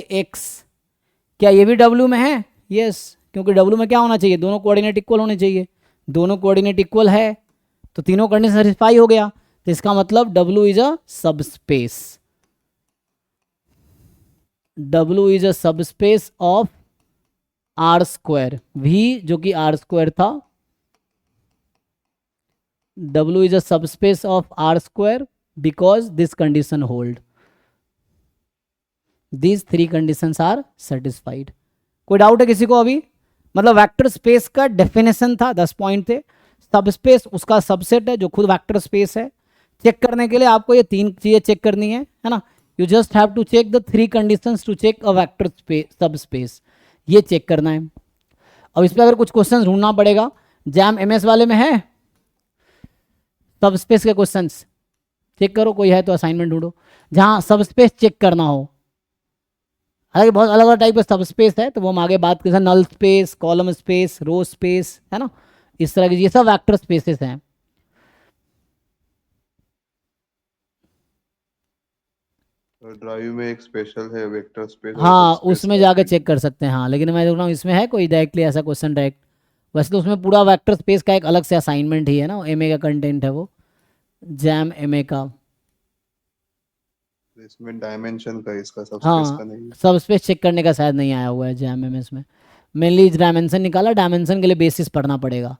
एक्स, क्या ये भी डब्ल्यू में है, यस क्योंकि डब्ल्यू में क्या होना चाहिए, दोनों कोऑर्डिनेट इक्वल होने चाहिए, दोनों कोऑर्डिनेट इक्वल है, तो तीनों कंडीशन सेटिस्फाई हो गया। तो इसका मतलब W is a sub space, W is a sub space of R square, V जो कि आर स्क्वायर था, W is a sub space of R square because this condition hold, these three conditions are satisfied. कोई doubt है किसी को अभी, मतलब vector space का डेफिनेशन था, 10 पॉइंट थे। सब स्पेस उसका सबसेट है जो खुद वेक्टर स्पेस है। चेक करने के लिए आपको ये तीन चीजें चेक करनी है ना, you just have to check the three conditions to check a vector space, sub space, ये चेक करना है। अब इस पर अगर कुछ क्वेश्चन ढूंढना पड़ेगा, जैम एमएस वाले में है सब स्पेस के क्वेश्चंस, चेक करो कोई है तो असाइनमेंट ढूंढो जहाँ सब स्पेस चेक करना हो। हालांकि बहुत अलग अलग टाइप का सब स्पेस है, तो वो हम आगे बात करें, null space, column space, row space, है ना, इस तरह की ये सब वेक्टर स्पेसेस हैं। ड्राइव में एक स्पेशल है वेक्टर स्पेस और हाँ सबस्पेस उसमें का जाकर फील्ड। चेक कर सकते हैं, हाँ, लेकिन मैं देख रहा हूँ इसमें है कोई डायरेक्टली ऐसा क्वेश्चन डायरेक्ट, वैसे तो उसमें पूरा वेक्टर स्पेस का एक अलग से असाइनमेंट ही है ना, एमए का कंटेंट है वो, जैम एमए का। इसमें डायमेंशन का है, इसका सबस्पेस हाँ का नहीं है। सब स्पेस चेक करने का शायद नहीं आया हुआ है जैम एमएस में, मेनली डायमेंशन निकाला, डायमेंशन के लिए बेसिस पढ़ना पड़ेगा,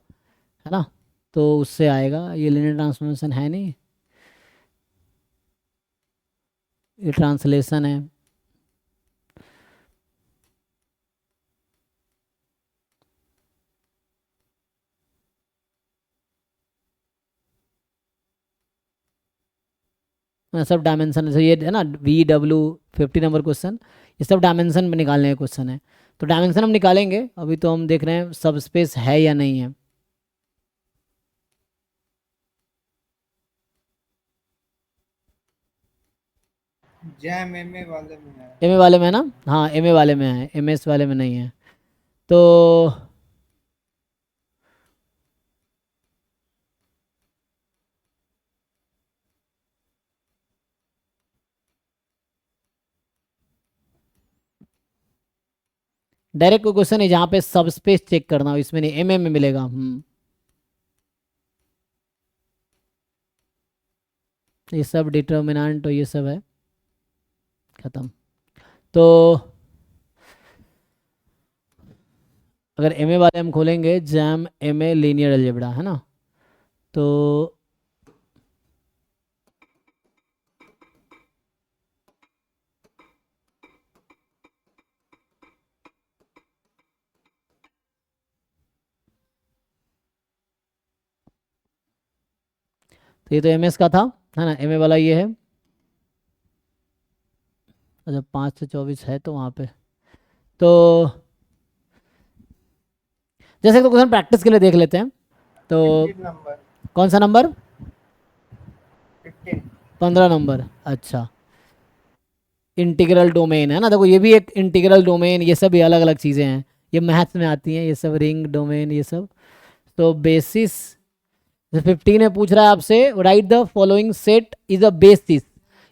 है ना, तो उससे आएगा। ये लिनियर ट्रांसफॉर्मेशन है नहीं, ये ट्रांसलेशन है। सब डायमेंशन से ये है ना, VW50 नंबर क्वेश्चन, ये सब डायमेंशन में निकालने के क्वेश्चन है। तो डायमेंशन हम निकालेंगे, अभी तो हम देख रहे हैं सब स्पेस है या नहीं है। जैम एमए वाले में है। एमए वाले में है ना, हाँ एमए वाले में है, एमएस वाले में नहीं है। तो डायरेक्ट कोई क्वेश्चन है जहाँ पे सब स्पेस चेक करना हो, इसमें नहीं, एमए में मिलेगा। ये सब डिटर्मिनेंट तो ये सब है, खत्म। तो अगर एमए वाले हम खोलेंगे, जैम एमए लीनियर अलजेब्रा, है ना, तो तो ये तो एम एस का था, है ना, एम ए वाला ये है। अच्छा 5 से 24 है तो वहाँ पे तो जैसे तो क्वेश्चन प्रैक्टिस के लिए देख लेते हैं। तो 15 नंबर, कौन सा नंबर? 15। 15 नंबर। अच्छा, इंटीग्रल डोमेन है ना, देखो ये भी एक इंटीग्रल डोमेन, ये सब भी अलग अलग चीज़ें हैं, ये मैथ्स में आती हैं ये सब, रिंग डोमेन ये सब। तो बेसिस 15 में पूछ रहा है आपसे, right the following set is a basis,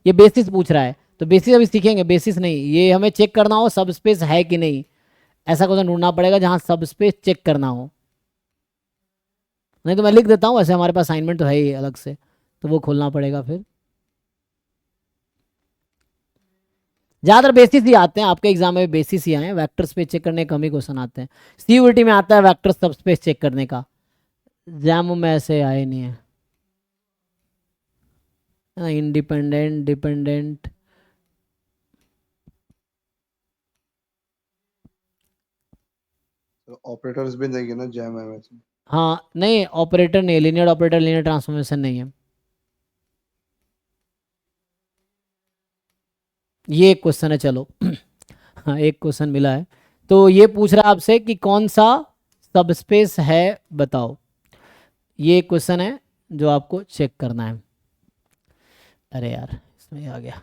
ये बेसिस पूछ रहा है। तो बेसिस अभी सीखेंगे, बेसिस नहीं, ये हमें चेक करना हो सब स्पेस है कि नहीं, ऐसा क्वेश्चन ढूंढना पड़ेगा जहाँ सब स्पेस चेक करना हो। नहीं तो मैं लिख देता हूँ, वैसे हमारे पास असाइनमेंट तो है ही अलग से, तो वो खोलना पड़ेगा फिर। ज़्यादातर बेसिस ही आते हैं आपके एग्जाम में, बेसिस ही आए हैं, वेक्टर स्पेस चेक करने के कम ही क्वेश्चन आते हैं। सीयूईटी में आता है वेक्टर सब स्पेस चेक करने का, जैम में ऐसे आए नहीं है। इंडिपेंडेंट, डिपेंडेंट, तो ऑपरेटर्स भी देंगे ना जैम एमएस में। हाँ नहीं ऑपरेटर नहीं, लीनियर ऑपरेटर, लीनियर ट्रांसफॉर्मेशन नहीं है। ये एक क्वेश्चन है, चलो हाँ एक क्वेश्चन मिला है। तो ये पूछ रहा है आपसे कि कौन सा सबस्पेस है बताओ, ये क्वेश्चन है जो आपको चेक करना है। अरे यार इसमें आ गया।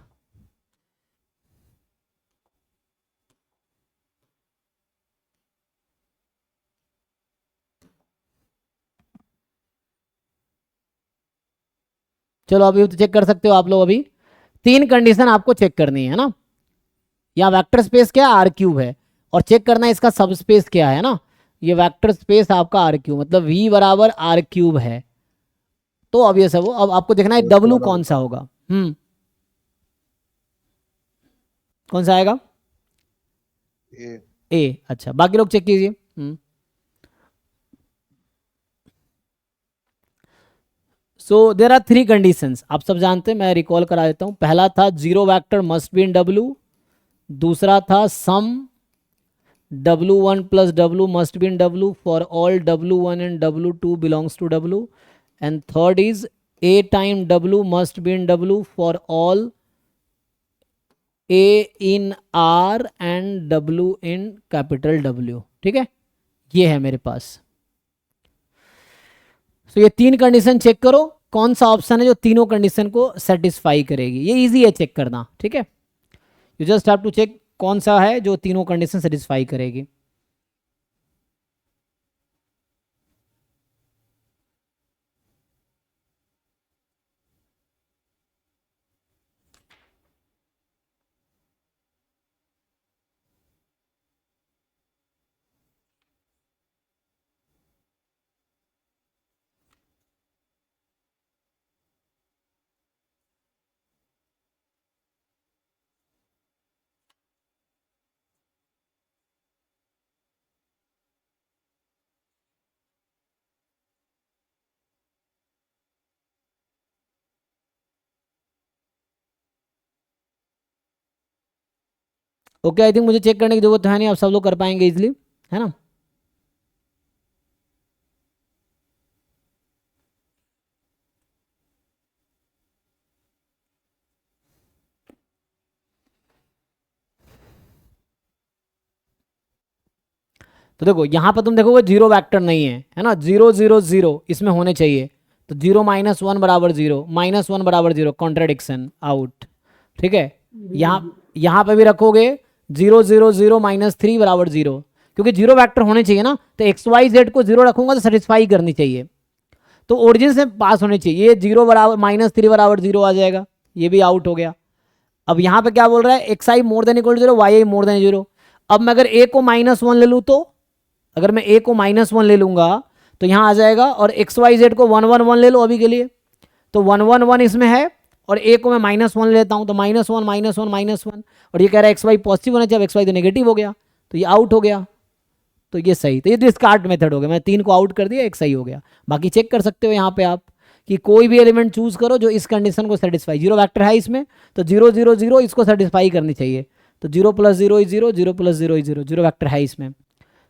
चलो अभी तो चेक कर सकते हो आप लोग, अभी 3 कंडीशन आपको चेक करनी है ना। यहाँ वेक्टर स्पेस क्या आर क्यूब है, और चेक करना है इसका सब स्पेस क्या है ना। ये वेक्टर स्पेस आपका आर क्यूब मतलब v बराबर आर क्यूब है, तो ऑब्वियस है वो। अब आपको देखना है फर्स्ट w वाला कौन सा होगा। कौन सा आएगा? ए। ए। अच्छा बाकी लोग चेक कीजिए। सो देर आर 3 कंडीशंस, आप सब जानते हैं, मैं रिकॉल करा देता हूं। पहला था zero vector must be in W, दूसरा था सम W1 plus W must be in W for all W1 and W2 belongs to W, and third is A time W must be in W for all A in R and W in capital W। ठीक है, ये है मेरे पास। तो ये 3 condition check करो, कौन सा ऑप्शन है जो तीनों कंडीशन को सेटिस्फाई करेगी। ये इजी है चेक करना, ठीक है। You just have to check कौन सा है जो तीनों कंडीशन सेटिस्फाई करेगी। ओके आई थिंक मुझे चेक करने की जरूरत है नहीं, आप सब लोग कर पाएंगे इजिली, है ना। तो देखो यहाँ पर तुम देखोगे जीरो वेक्टर नहीं है ना, 0 0 0 इसमें होने चाहिए। तो 0 -1 बराबर 0, -1 बराबर 0, कॉन्ट्राडिक्शन आउट। ठीक है, यहाँ पे भी रखोगे 0 0 0 -3 बराबर 0, क्योंकि जीरो वेक्टर होने चाहिए ना। तो XYZ को 0 रखूंगा तो सेटिस्फाई करनी चाहिए, तो ओरिजिन से पास होनी चाहिए। ये 0 बराबर -3 बराबर 0 आ जाएगा, ये भी आउट हो गया। अब यहाँ पे क्या बोल रहा है, XI more than equal to 0, YI more than 0। अब मैं अगर A को -1 ले लूँ, तो अगर मैं A को -1 ले लूंगा तो यहाँ आ जाएगा, और XYZ को 1 1 1 ले लो अभी के लिए, तो 1 1 1 इसमें है, और A को मैं -1 लेता हूँ तो -1 -1 -1, और ये कह रहा है XY पॉजिटिव होना चाहिए, अब XY तो नेगेटिव हो गया, तो ये आउट हो गया। तो ये सही, तो ये डिस्कार्ड मेथड हो गया, मैं 3 को आउट कर दिया, एक सही हो गया। बाकी चेक कर सकते हो यहाँ पे आप कि कोई भी एलिमेंट चूज करो जो इस कंडीशन को सेटिस्फाई, जीरो वेक्टर है इसमें, तो 0 0 0 इसको सेटिस्फाई करनी चाहिए। तो 0 + 0 = 0, 0 + 0 = 0, जीरो वेक्टर है इसमें।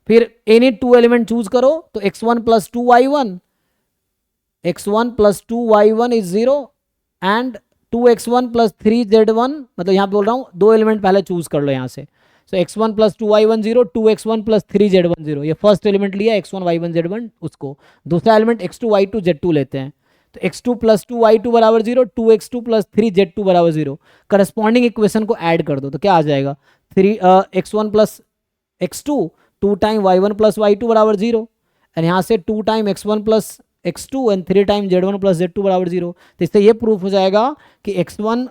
फिर एनी 2 एलिमेंट चूज करो, तो x1 + 2y1, x1 plus 2y1 is 0 and 2x1 plus 3z1, मतलब यहाँ पे बोल रहा हूँ दो एलिमेंट पहले चूज कर लो यहाँ से। सो x1 plus 2y1 0, 2x1 plus 3z1 0, ये फर्स्ट एलिमेंट लिया x1 y1 z1 उसको, दूसरा एलिमेंट x2 y2 z2 लेते हैं। तो x2 प्लस 2y2 बराबर 0, 2x2 प्लस 3z2 बराबर 0, करस्पॉन्डिंग इक्वेशन को ऐड कर दो तो क्या आ जाएगा, x1 plus x2 2 time y1 plus y2 बराबर 0, एंड यहाँ से 2 time x1 plus x2 and 3 time z1 plus z2 बराबर 0। तो इससे ये प्रूफ हो जाएगा कि x1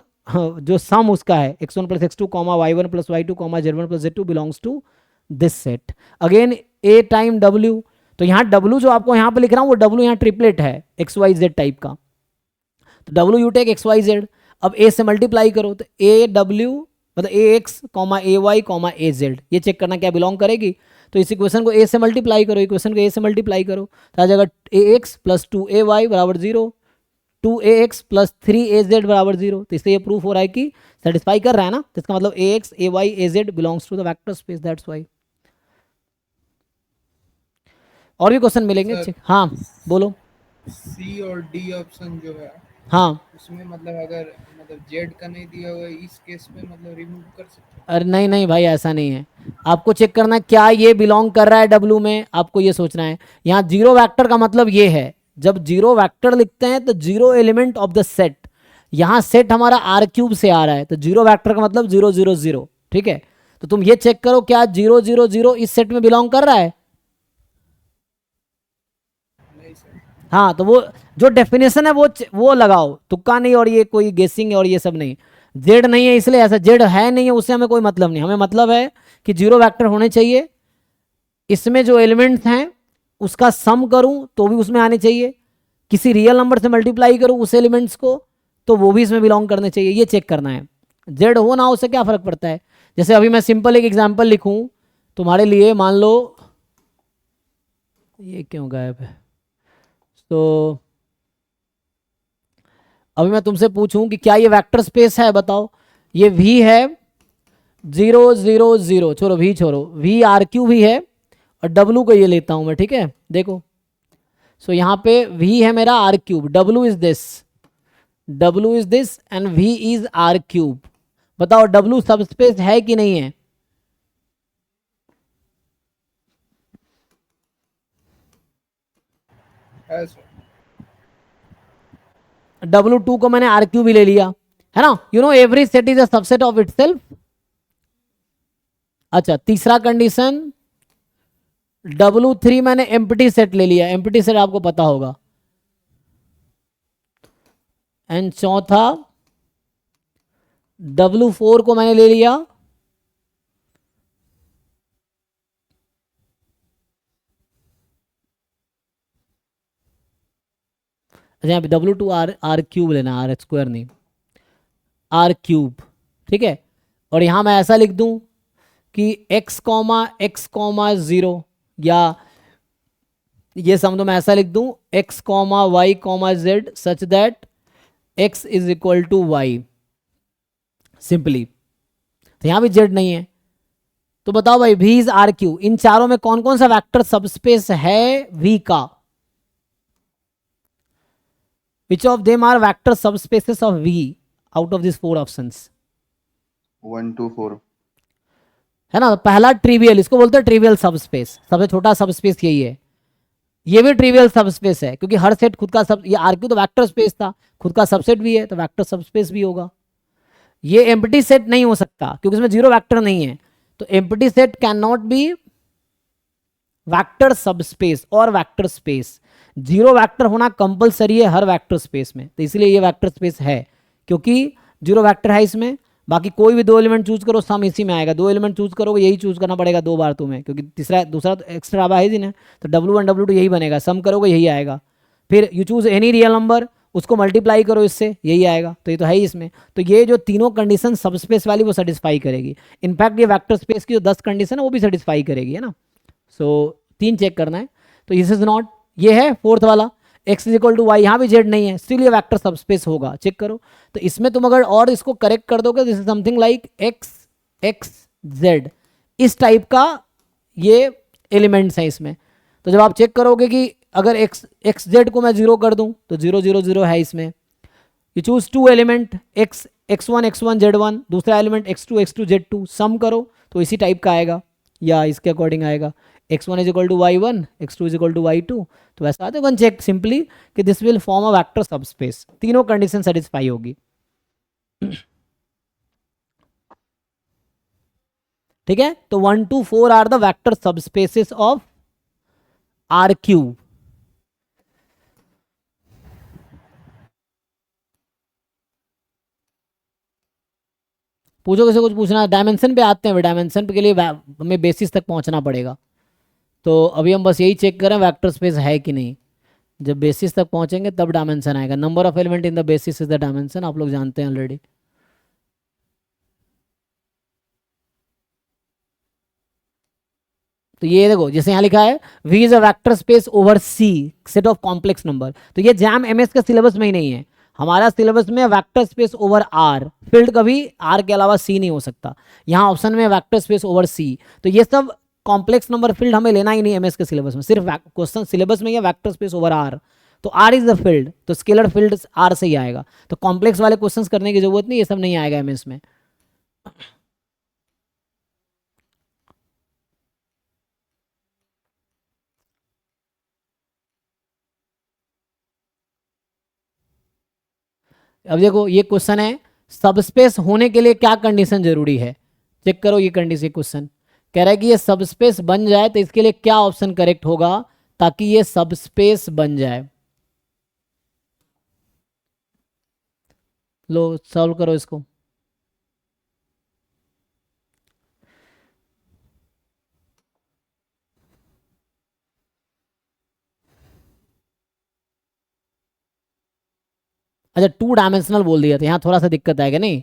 जो सम उसका है x1 plus x2 comma y1 plus y2 comma z1 plus z2 belongs to this set. Again a time w, तो यहाँ w जो आपको यहाँ पे लिख रहा हूँ वो w यहाँ ट्रिपलेट है xyz टाइप का, तो w यू टेक xyz, अब a से मल्टीप्लाई करो तो a w मतलब ax comma ay comma az, ये चेक करना क्या बिलोंग करेगी। तो इस इक्वेशन को a से मल्टीप्लाई करो, इक्वेशन को a से मल्टीप्लाई करो तो आ जाएगा ax प्लस 2ay बराबर 0, 2ax प्लस 3az बराबर 0। तो इससे ये प्रूफ हो रहा है कि सेटिस्फाई कर रहा है ना, तो इसका मतलब ax ay az belongs to the vector space, that's why. और भी क्वेश्चन मिलेंगे। सर, हाँ बोलो। सी और डी ऑप्शन जो है हाँ उसमें मतलब अगर मतलब जेड का नहीं दिया हुआ है, इस केस में मतलब रिमूव कर सकते हैं? अरे नहीं नहीं भाई ऐसा नहीं है, आपको चेक करना है क्या ये बिलोंग कर रहा है W में, आपको ये सोचना है। यहाँ जीरो वेक्टर का मतलब ये है, जब जीरो वेक्टर लिखते हैं तो zero element of the set, यहाँ सेट हमारा R³ से आ रहा है तो जीरो वेक्टर का मतलब 0 0 0, ठीक है। तो तुम ये चेक करो क्या 0 0 0 इस सेट में बिलोंग कर रहा है। नहीं सर। हाँ तो वो जो डेफिनेशन है वो लगाओ, तुक्का नहीं और ये कोई गेसिंग और ये सब नहीं। जेड नहीं है इसलिए ऐसा, जेड है नहीं है उससे हमें कोई मतलब नहीं, हमें मतलब है कि जीरो वेक्टर होने चाहिए, इसमें जो एलिमेंट्स हैं उसका सम करूं तो भी उसमें आने चाहिए, किसी रियल नंबर से मल्टीप्लाई करूं उस एलिमेंट्स को तो वो भी इसमें बिलोंग करने चाहिए, ये चेक करना है। जेड हो ना हो उससे क्या फ़र्क पड़ता है। जैसे अभी मैं सिंपल एक एग्जाम्पल लिखूं तुम्हारे लिए, मान लो ये क्यों गायब है, तो अभी मैं तुमसे पूछूं कि क्या ये वेक्टर स्पेस है, बताओ। ये V है 0 0 0, छोड़ो V छोड़ो, V R³ भी है और W को ये लेता हूं मैं, ठीक है। देखो सो यहाँ पे V है मेरा R³, W is this and V is R³। बताओ W सबस्पेस है कि नहीं है। है सर। W2 को मैंने R³ भी ले लिया है ना, you know every set is a subset of itself. अच्छा तीसरा कंडीशन W3 मैंने एम्प्टी सेट ले लिया, एम्प्टी सेट आपको पता होगा। एंड चौथा W4 को मैंने ले लिया यहाँ पे W2 R³ लेना, R² नहीं, R³, ठीक है। और यहाँ मैं ऐसा लिख दूं कि x, x, 0 या ये सम तो मैं ऐसा लिख दूं x, y, z such that x is equal to y, simply. तो यहाँ भी z नहीं है, तो बताओ भाई V इज R³, इन चारों में कौन कौन सा वेक्टर सबस्पेस है V का। Which of them are vector subspaces of V out of these 4 options? 1 2 4। है ना, पहला ट्रिवियल, इसको बोलते हैं ट्रिवियल सबस्पेस, सबसे छोटा सबस्पेस यही है। ये भी ट्रिवियल सबस्पेस है क्योंकि हर सेट खुद का सब, ये R³ तो वेक्टर स्पेस था, खुद का सबसेट भी है तो वेक्टर सबस्पेस भी होगा। ये एम्प्टी सेट नहीं हो सकता क्योंकि इसमें जीरो वेक्टर नहीं है, तो empty set can not be vector subspace और वेक्टर स्पेस। जीरो वेक्टर होना कंपलसरी है हर वेक्टर स्पेस में, तो इसलिए ये वेक्टर स्पेस है क्योंकि जीरो वेक्टर है इसमें। बाकी कोई भी दो एलिमेंट चूज करो सम इसी में आएगा, दो एलिमेंट चूज करोगे यही चूज करना पड़ेगा 2 बार तुम्हें, क्योंकि दूसरा तो एक्स्ट्रा है ही नहीं, तो W1 W2 यही बनेगा, सम करोगे यही आएगा। फिर you choose any real number, उसको मल्टीप्लाई करो इससे, यही आएगा, तो ये तो है ही इसमें। तो ये जो तीनों कंडीशन सब स्पेस वाली वो सेटिस्फाई करेगी। इनफैक्ट ये वेक्टर स्पेस की जो 10 कंडीशन है वो भी सेटिस्फाई करेगी, है ना। सो 3 चेक करना है, तो दिस इज नॉट, ये है 4th वाला x is equal to Y, यहाँ भी z नहीं है, स्टिल ये वेक्टर सबस्पेस होगा, चेक करो। तो इसमें तुम अगर और इसको करेक्ट कर दोगे, this is something like x x z, इस टाइप का ये एलिमेंट्स हैं इसमें। तो जब आप चेक करोगे कि अगर एक्स जेड को मैं 0 कर दूं तो 0 0 0 है इसमें. You choose 2 element x1 x1 z1, दूसरा एलिमेंट x2 x2 z2, सम करो तो इसी टाइप का आएगा या इसके अकॉर्डिंग आएगा. x1 is equal to y1, x2 is equal to y2. तो ऐसा आता है. वन चेक सिंपली कि this will form a vector subspace. तीनों कंडीशन सेटिस्फाई होगी. ठीक है. तो 1 2 4 are the vector subspaces of R cube. पूछो किसे कुछ पूछना. डायमेंशन पे आते हैं. डायमेंशन के लिए हमें बेसिस तक पहुंचना पड़ेगा. तो अभी हम बस यही चेक करें वेक्टर स्पेस है कि नहीं. जब बेसिस तक पहुंचेंगे तब डायमेंशन आएगा. Number of element in the basis is the dimension. आप लोग जानते हैं ऑलरेडी. तो ये देखो जैसे यहाँ लिखा है V is a vector space over C set of complex number. तो ये जैम एमएस का सिलेबस में ही नहीं है. हमारा सिलेबस में vector space over R. Field कभी R के अलावा C नहीं हो सकता. यहाँ ऑप्शन में वेक्टर स्पेस ओवर C. तो ये सब कॉम्प्लेक्स नंबर फील्ड हमें लेना ही नहीं एमएस के सिलेबस में. सिर्फ क्वेश्चन सिलेबस में ये वेक्टर स्पेस ओवर R. तो R इज द फील्ड. तो स्केलर फील्ड R से ही आएगा. तो कॉम्प्लेक्स वाले क्वेश्चंस करने की जरूरत नहीं. ये सब नहीं आएगा एमएस में. अब देखो ये क्वेश्चन है सबस्पेस होने के लिए क्या कंडीशन जरूरी है. चेक करो ये कंडीशन. क्वेश्चन कह रहा है कि ये सबस्पेस बन जाए तो इसके लिए क्या ऑप्शन करेक्ट होगा ताकि ये सबस्पेस बन जाए. लो सॉल्व करो इसको. अच्छा 2 डायमेंशनल बोल दिया था. यहाँ थोड़ा सा दिक्कत आएगा. नहीं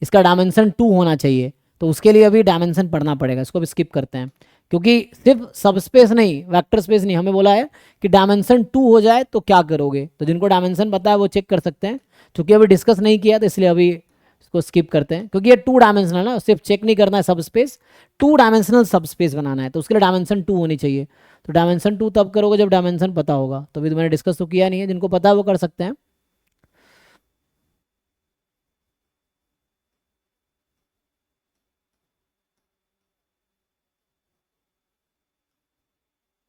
इसका डायमेंशन 2 होना चाहिए. तो उसके लिए अभी डायमेंशन पढ़ना पड़ेगा. इसको भी स्किप करते हैं क्योंकि सिर्फ सबस्पेस नहीं वेक्टर स्पेस नहीं. हमें बोला है कि डायमेंशन 2 हो जाए तो क्या करोगे. तो जिनको डायमेंशन पता है वो चेक कर सकते हैं. क्योंकि अभी डिस्कस नहीं किया तो इसलिए अभी इसको स्किप करते हैं. क्योंकि ये 2 डायमेंशनल है. सिर्फ चेक नहीं करना है सबस्पेस. 2 डायमेंशनल सबस्पेस बनाना है तो उसके लिए डायमेंशन 2 होनी चाहिए. तो डायमेंशन 2 तब करोगे जब डायमेंशन पता होगा. तो अभी तो मैंने डिस्कस तो किया नहीं है. जिनको पता है वो कर सकते हैं.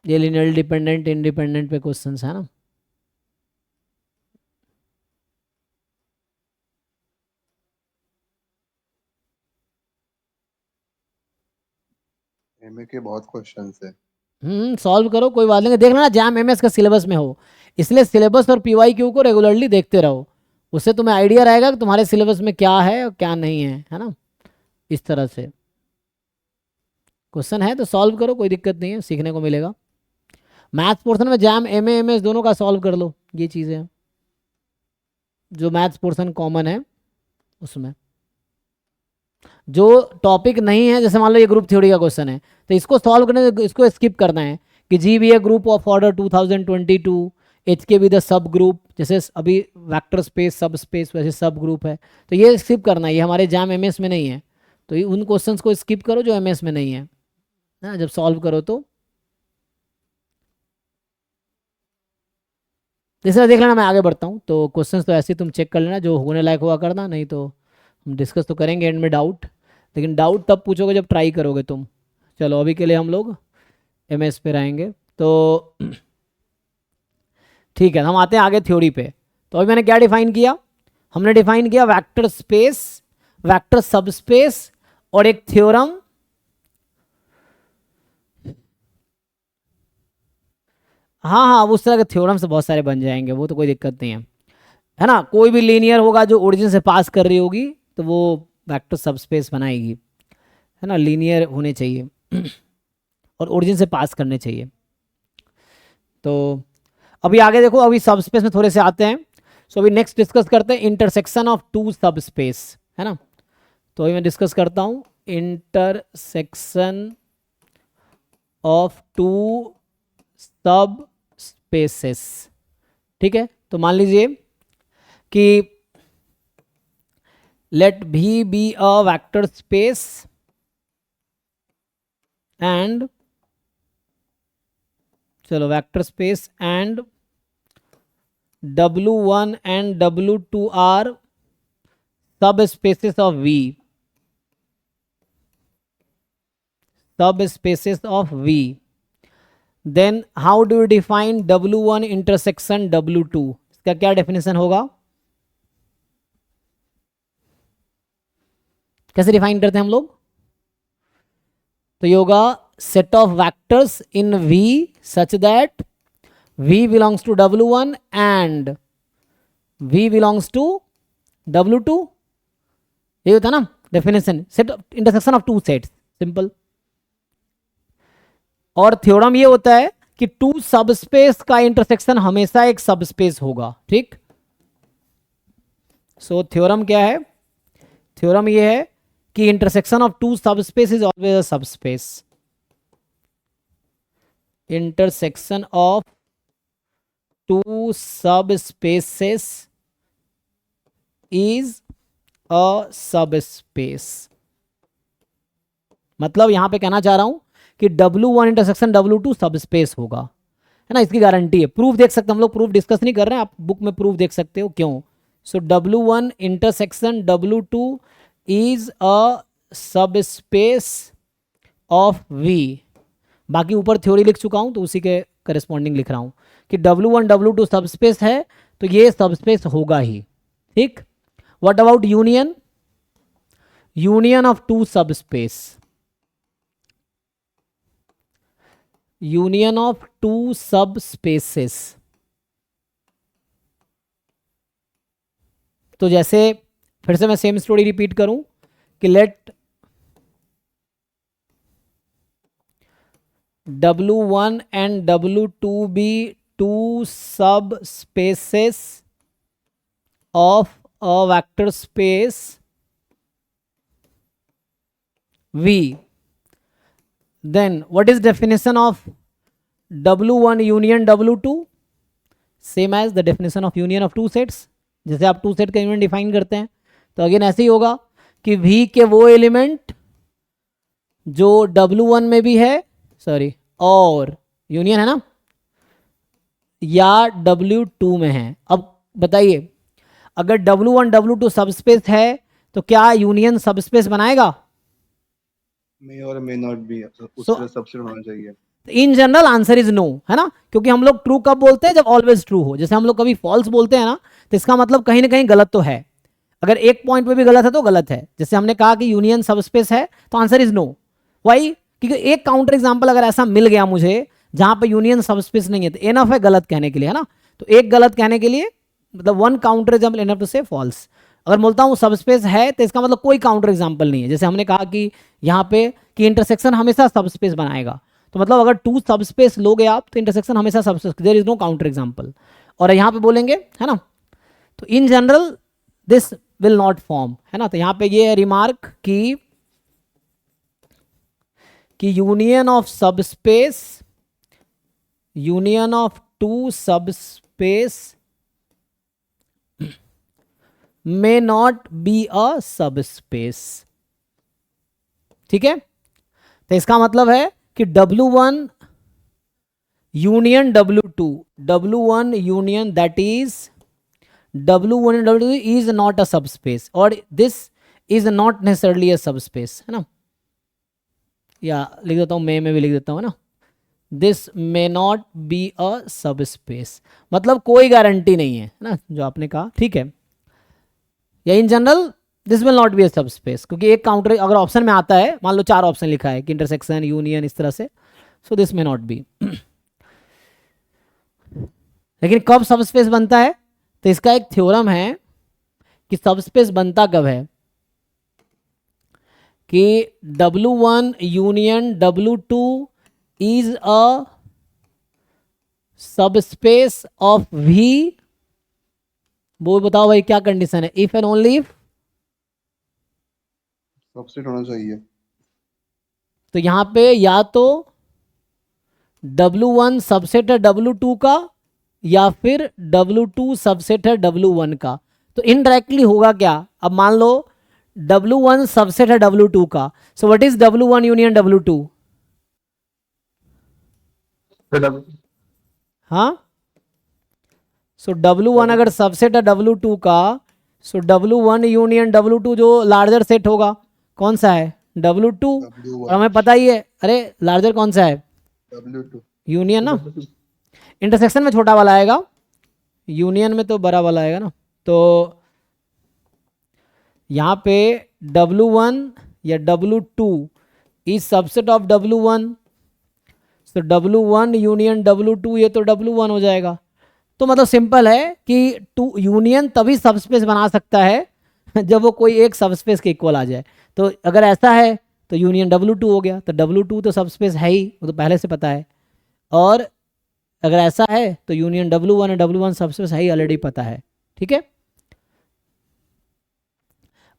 ये लिनियर डिपेंडेंट इंडिपेंडेंट पे क्वेश्चंस है ना. एमए के बहुत क्वेश्चंस है. सॉल्व करो कोई बात नहीं. देख लेना जैम एमएस का सिलेबस में हो. इसलिए सिलेबस और पीवाईक्यू को रेगुलरली देखते रहो. उससे तुम्हें आइडिया रहेगा कि तुम्हारे सिलेबस में क्या है और क्या नहीं है ना. इस तरह से क्वेश्चन है तो सॉल्व करो. कोई दिक्कत नहीं है. सीखने को मिलेगा. मैथ्स पोर्शन में जैम एम एस दोनों का सॉल्व कर लो. ये चीज़ें हैं जो मैथ्स पोर्शन कॉमन है उसमें. जो टॉपिक नहीं है जैसे मान लो ये ग्रुप थ्योरी का क्वेश्चन है तो इसको सॉल्व करने इसको स्किप करना है कि G be a group of order 2022 H के बी द सब ग्रुप. जैसे अभी वेक्टर स्पेस सब स्पेस वैसे सब ग्रुप है. तो ये स्किप करना है. ये हमारे जैम एमएस में नहीं है. तो ये उन क्वेश्चंस को स्किप करो जो एमएस में नहीं है ना. जब सॉल्व करो तो जैसे देख लेना. मैं आगे बढ़ता हूँ. तो क्वेश्चंस तो ऐसे ही तुम चेक कर लेना. जो होने लायक हुआ करना. नहीं तो हम डिस्कस तो करेंगे एंड में डाउट. लेकिन डाउट तब पूछोगे जब ट्राई करोगे तुम. चलो अभी के लिए हम लोग एमएस पे रहेंगे. तो ठीक है हम आते हैं आगे थ्योरी पे. तो अभी मैंने क्या डिफाइन किया. हमने डिफाइन किया वेक्टर स्पेस वेक्टर सबस्पेस और एक थ्योरम. हाँ हाँ उस तरह के थ्योरम से बहुत सारे बन जाएंगे. वो तो कोई दिक्कत नहीं है ना. कोई भी लीनियर होगा जो ओरिजिन से पास कर रही होगी तो वो वेक्टर सबस्पेस बनाएगी है ना. लीनियर होने चाहिए और ओरिजिन से पास करने चाहिए. तो अभी आगे देखो. अभी सबस्पेस में थोड़े से आते हैं. सो अभी नेक्स्ट डिस्कस करते हैं इंटरसेक्शन ऑफ 2 सबस्पेस है ना. तो अभी मैं डिस्कस करता हूँ इंटरसेक्शन ऑफ 2 सब स्पेसेस. ठीक है. तो मान लीजिए कि let V be a vector space and चलो vector space and W1 and W2 are subspaces of V. Subspaces of V. Then how do you define W1 intersection W2? इसका क्या डेफिनेशन होगा? कैसे डिफाइन करते हैं हम लोग? तो ये होगा set of vectors in V such that V belongs to W1 and V belongs to W2. ये होता है ना definition, set intersection of two sets, simple. और थ्योरम ये होता है कि टू सबस्पेस का इंटरसेक्शन हमेशा एक सबस्पेस होगा, ठीक। सो थ्योरम क्या है? थ्योरम ये है कि intersection of two subspace is always a subspace. Intersection of two subspaces is a subspace. मतलब यहां पे कहना चाह रहा हूं कि W1 इंटरसेक्शन W2 सबस्पेस होगा, है ना, इसकी गारंटी है। प्रूफ देख सकते हैं हम लोग, प्रूफ डिस्कस नहीं कर रहे हैं, आप बुक में प्रूफ देख सकते हो क्यों। सो W1 intersection W2 is a subspace of V। बाकी ऊपर थ्योरी लिख चुका हूं तो उसी के करस्पॉन्डिंग लिख रहा हूं कि W1 W2 सबस्पेस है तो ये सबस्पेस होगा ही, ठीक। What about union? Union of two subspace, union of two subspaces. तो जैसे फिर से मैं सेम स्टोरी रिपीट करूं कि let W1 and W2 be two subspaces of a vector space V. Then what is definition of W1 union W2? Same as the definition of union of two sets. जैसे आप to set का union define करते हैं तो again ऐसे ही होगा कि V के वो एलिमेंट जो W1 में भी है, सॉरी, और यूनियन है ना, या W2 में है। अब बताइए, अगर W1 W2 सबस्पेस है तो क्या यूनियन सबस्पेस बनाएगा? may or may not be, उसका सबसेट होना चाहिए। In general answer is no, है ना, क्योंकि हम लोग ट्रू कब बोलते हैं? जब ऑलवेज ट्रू हो। जैसे हम लोग कभी फॉल्स बोलते हैं ना तो इसका मतलब कहीं ना कहीं गलत तो है। अगर एक पॉइंट पे भी गलत है तो गलत है। जैसे हमने कहा कि यूनियन सबस्पेस है तो आंसर इज नो। वाई? क्योंकि एक काउंटर एग्जांपल अगर ऐसा मिल गया मुझे जहां पे यूनियन सबस्पेस नहीं है तो एनफ है गलत कहने के लिए, है ना। तो एक गलत कहने के लिए मतलब one counter example enough to say false. अगर बोलता हूँ सबस्पेस है तो इसका मतलब कोई काउंटर एग्जाम्पल नहीं है। जैसे हमने कहा कि यहाँ पे कि इंटरसेक्शन हमेशा सबस्पेस बनाएगा, तो मतलब अगर टू सबस्पेस लोगे आप तो इंटरसेक्शन हमेशा subspace, there is no counter example. और यहाँ पे बोलेंगे, है ना, तो in general this will not form, है ना। तो यहाँ पे ये रिमार्क कि union of subspace, union of two subspace may not be a subspace, ठीक है। तो इसका मतलब है कि W1 union W2, W1 union that is W1 and W2 is not a subspace और this is not necessarily a subspace, है ना। या लिख देता हूं, में भी लिख देता हूं, है ना। This may not be a subspace, मतलब कोई गारंटी नहीं है ना जो आपने कहा, ठीक है। या इन general this will not be a subspace, क्योंकि एक काउंटर अगर ऑप्शन में आता है, मान लो 4 ऑप्शन लिखा है कि इंटरसेक्शन, यूनियन, इस तरह से, so this may not be. लेकिन कब सबस्पेस बनता है? तो इसका एक थ्योरम है कि सबस्पेस बनता कब है कि W1 union W2 is a subspace of V। वो बताओ भाई क्या कंडीशन है? If and only if subset होना चाहिए। तो यहां पे या तो W1 सबसेट है W2 का या फिर W2 सबसेट है W1 का। तो इनडायरेक्टली होगा क्या? अब मान लो W1 सबसेट है W2 का, so what is W1 union W2? हाँ, सो W1 अगर सबसेट है W2 का, सो W1 यूनियन W2 जो लार्जर सेट होगा कौन सा है, W2। और हमें पता ही है, अरे लार्जर कौन सा है, W2 यूनियन ना, इंटरसेक्शन में छोटा वाला आएगा, यूनियन में तो बड़ा वाला आएगा ना। तो यहाँ पे W1 या W2 is subset of W1, तो W1 यूनियन W2 ये तो W1 हो जाएगा। तो मतलब सिंपल है कि टू यूनियन तभी सबस्पेस बना सकता है जब वो कोई एक सबस्पेस के इक्वल आ जाए। तो अगर ऐसा है तो यूनियन W2 हो गया, तो W2 तो सबस्पेस है ही, वो तो पहले से पता है। और अगर ऐसा है तो यूनियन W1 है, W1 सबस्पेस है ही, ऑलरेडी पता है। ठीक है,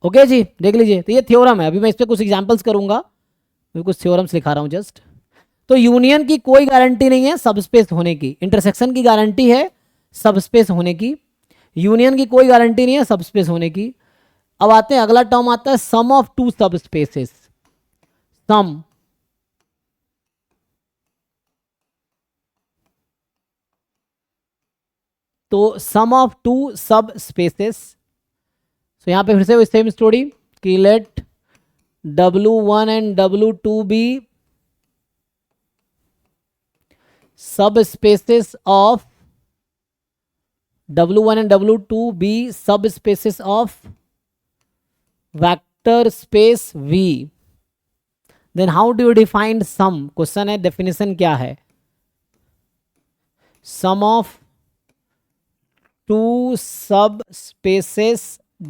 ओके जी, देख लीजिए। तो ये थ्योरम है, अभी मैं इस पर कुछ एग्जाम्पल्स करूंगा, मैं कुछ थ्योरम्स लिखा रहा हूँ जस्ट। तो यूनियन की कोई गारंटी नहीं है सबस्पेस होने की, इंटरसेक्शन की गारंटी है सबस्पेस होने की, यूनियन की कोई गारंटी नहीं है सबस्पेस होने की। अब आते हैं, अगला टर्म आता है sum of two subspaces. Sum, तो sum of two subspaces. So यहां पे फिर से सेम स्टोरी कि let W1 and W2 be subspaces of W1 and W2 be subspaces of vector space V. Then how do you define sum? Question है, definition क्या है? Sum of two subspaces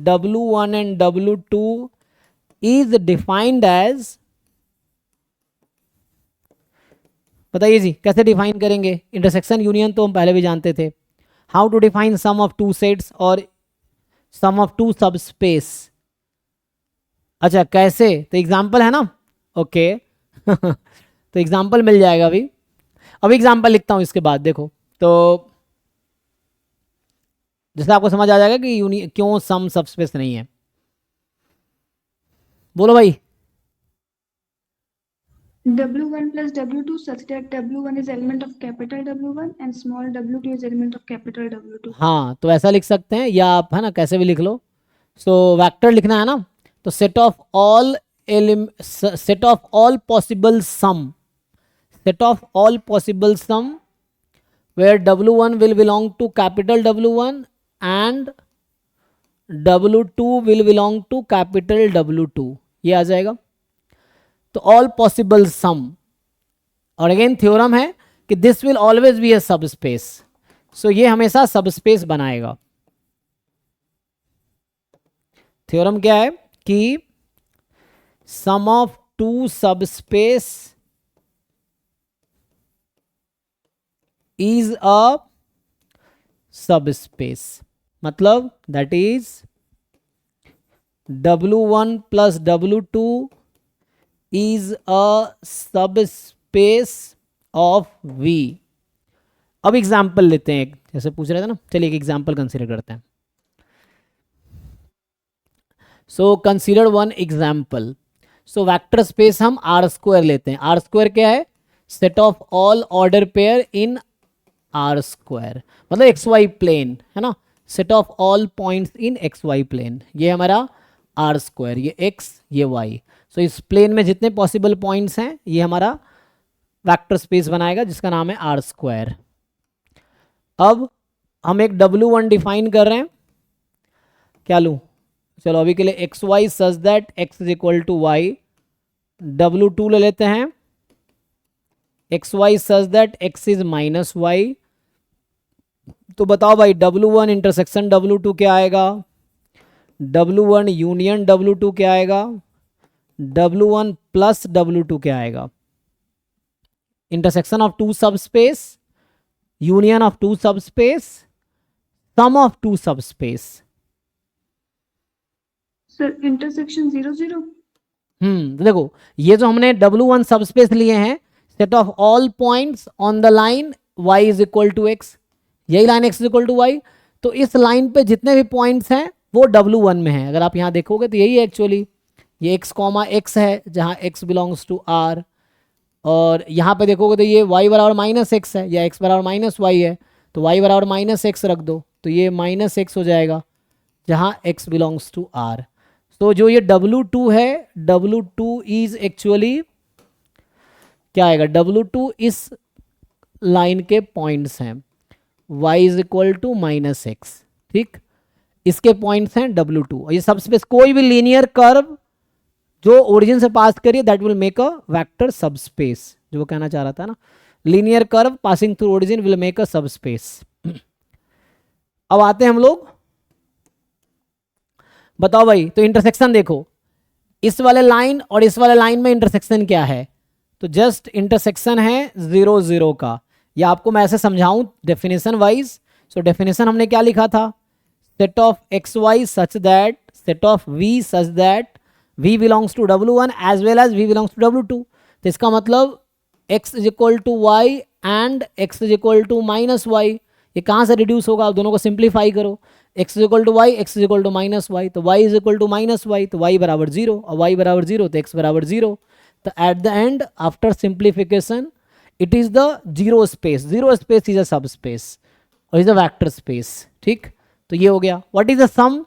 W1 and W2 is defined as, बताइए जी कैसे define करेंगे? Intersection union तो हम पहले भी जानते थे। How to define sum of two sets और सम ऑफ टू सबस्पेस? अच्छा कैसे, तो एग्जांपल है ना, ओके तो एग्जांपल मिल जाएगा अभी एग्जांपल लिखता हूं इसके बाद। देखो तो जैसे आपको समझ आ जाएगा कि क्यों सम सबस्पेस नहीं है। बोलो भाई। W1 plus W2 such that W1 is element of capital W1 and small w2 is element of capital W2. हाँ, तो ऐसा लिख सकते हैं, या आप है ना कैसे भी लिख लो। सो वेक्टर लिखना है ना, तो set of all possible sum, set of all possible sum where W1 will belong to capital W1 and W2 will belong to capital W2, ये आ जाएगा। तो ऑल पॉसिबल सम, और अगेन थ्योरम है कि this will always be a subspace, so ये हमेशा subspace बनाएगा। Theorem क्या है कि sum of two subspace is a subspace, मतलब that is W1 plus W2 is a subspace of V। अब एग्जाम्पल लेते हैं, एक जैसे पूछ रहे थे ना, चलिए एक एग्जाम्पल कंसीडर करते हैं। So consider one example. So vector space हम R² लेते हैं। R² क्या है? Set of all order pair in R², मतलब XY प्लेन है ना, set of all points in XY plane, ये हमारा R², ये X ये Y। सो इस प्लेन में जितने पॉसिबल पॉइंट्स हैं ये हमारा वेक्टर स्पेस बनाएगा जिसका नाम है R²। अब हम एक W1 डिफाइन कर रहे हैं, क्या लूँ? चलो अभी के लिए XY such that X is equal to Y। W2 ले लेते हैं, XY such that X is minus Y। तो बताओ भाई W1 इंटरसेक्शन W2 क्या आएगा? W1 यूनियन W2 क्या आएगा? W1 प्लस W2 क्या आएगा? Intersection of two subspace, union of two subspace, sum of two subspace. Sir, intersection 0 0. देखो ये जो हमने W1 सबस्पेस लिए हैं, set of all points on the line y is equal to x, यही line x is equal to y। तो इस line पे जितने भी पॉइंट्स हैं वो W1 में है। अगर आप यहाँ देखोगे तो यही है एक्चुअली, ये x, x है जहाँ x बिलोंग्स टू R, और यहाँ पे देखोगे तो ये y बराबर माइनस एक्स है या x बराबर माइनस वाई है, तो y बराबर माइनस एक्स रख दो तो ये माइनस एक्स हो जाएगा जहाँ x बिलोंग्स टू r। तो जो ये W2 है, W2 इज एक्चुअली क्या आएगा, W2 इस लाइन के पॉइंट्स हैं, y is equal to minus x, ठीक, इसके पॉइंट्स हैं W2। और ये सब स्पेस, कोई भी लीनियर कर्व जो ओरिजिन से पास करिए that will make a vector subspace, जो वो कहना चाह रहा था ना, linear curve passing through origin will make a subspace. अब आते हैं हम लोग, बताओ भाई, तो इंटरसेक्शन देखो, इस वाले लाइन और इस वाले लाइन में इंटरसेक्शन क्या है, तो जस्ट इंटरसेक्शन है 0 0 का, या आपको मैं ऐसे समझाऊं डेफिनेशन वाइज। सो डेफिनेशन हमने क्या लिखा था, set of x Y such that, set of v such that v belongs to W1 as well as v belongs to W2। तो इसका मतलब x is equal to y and x is equal to minus y, ये कहाँ से reduce होगा, आप दोनों को सिंप्लीफाई करो, x is equal to y, x is equal to minus y, तो y is equal to minus y, तो y बराबर 0 और y बराबर 0 तो x बराबर 0। तो at the end after simplification it is the zero space, zero space is a sub space और is a vector space, ठीक। तो ये हो गया, व्हाट इज द सम,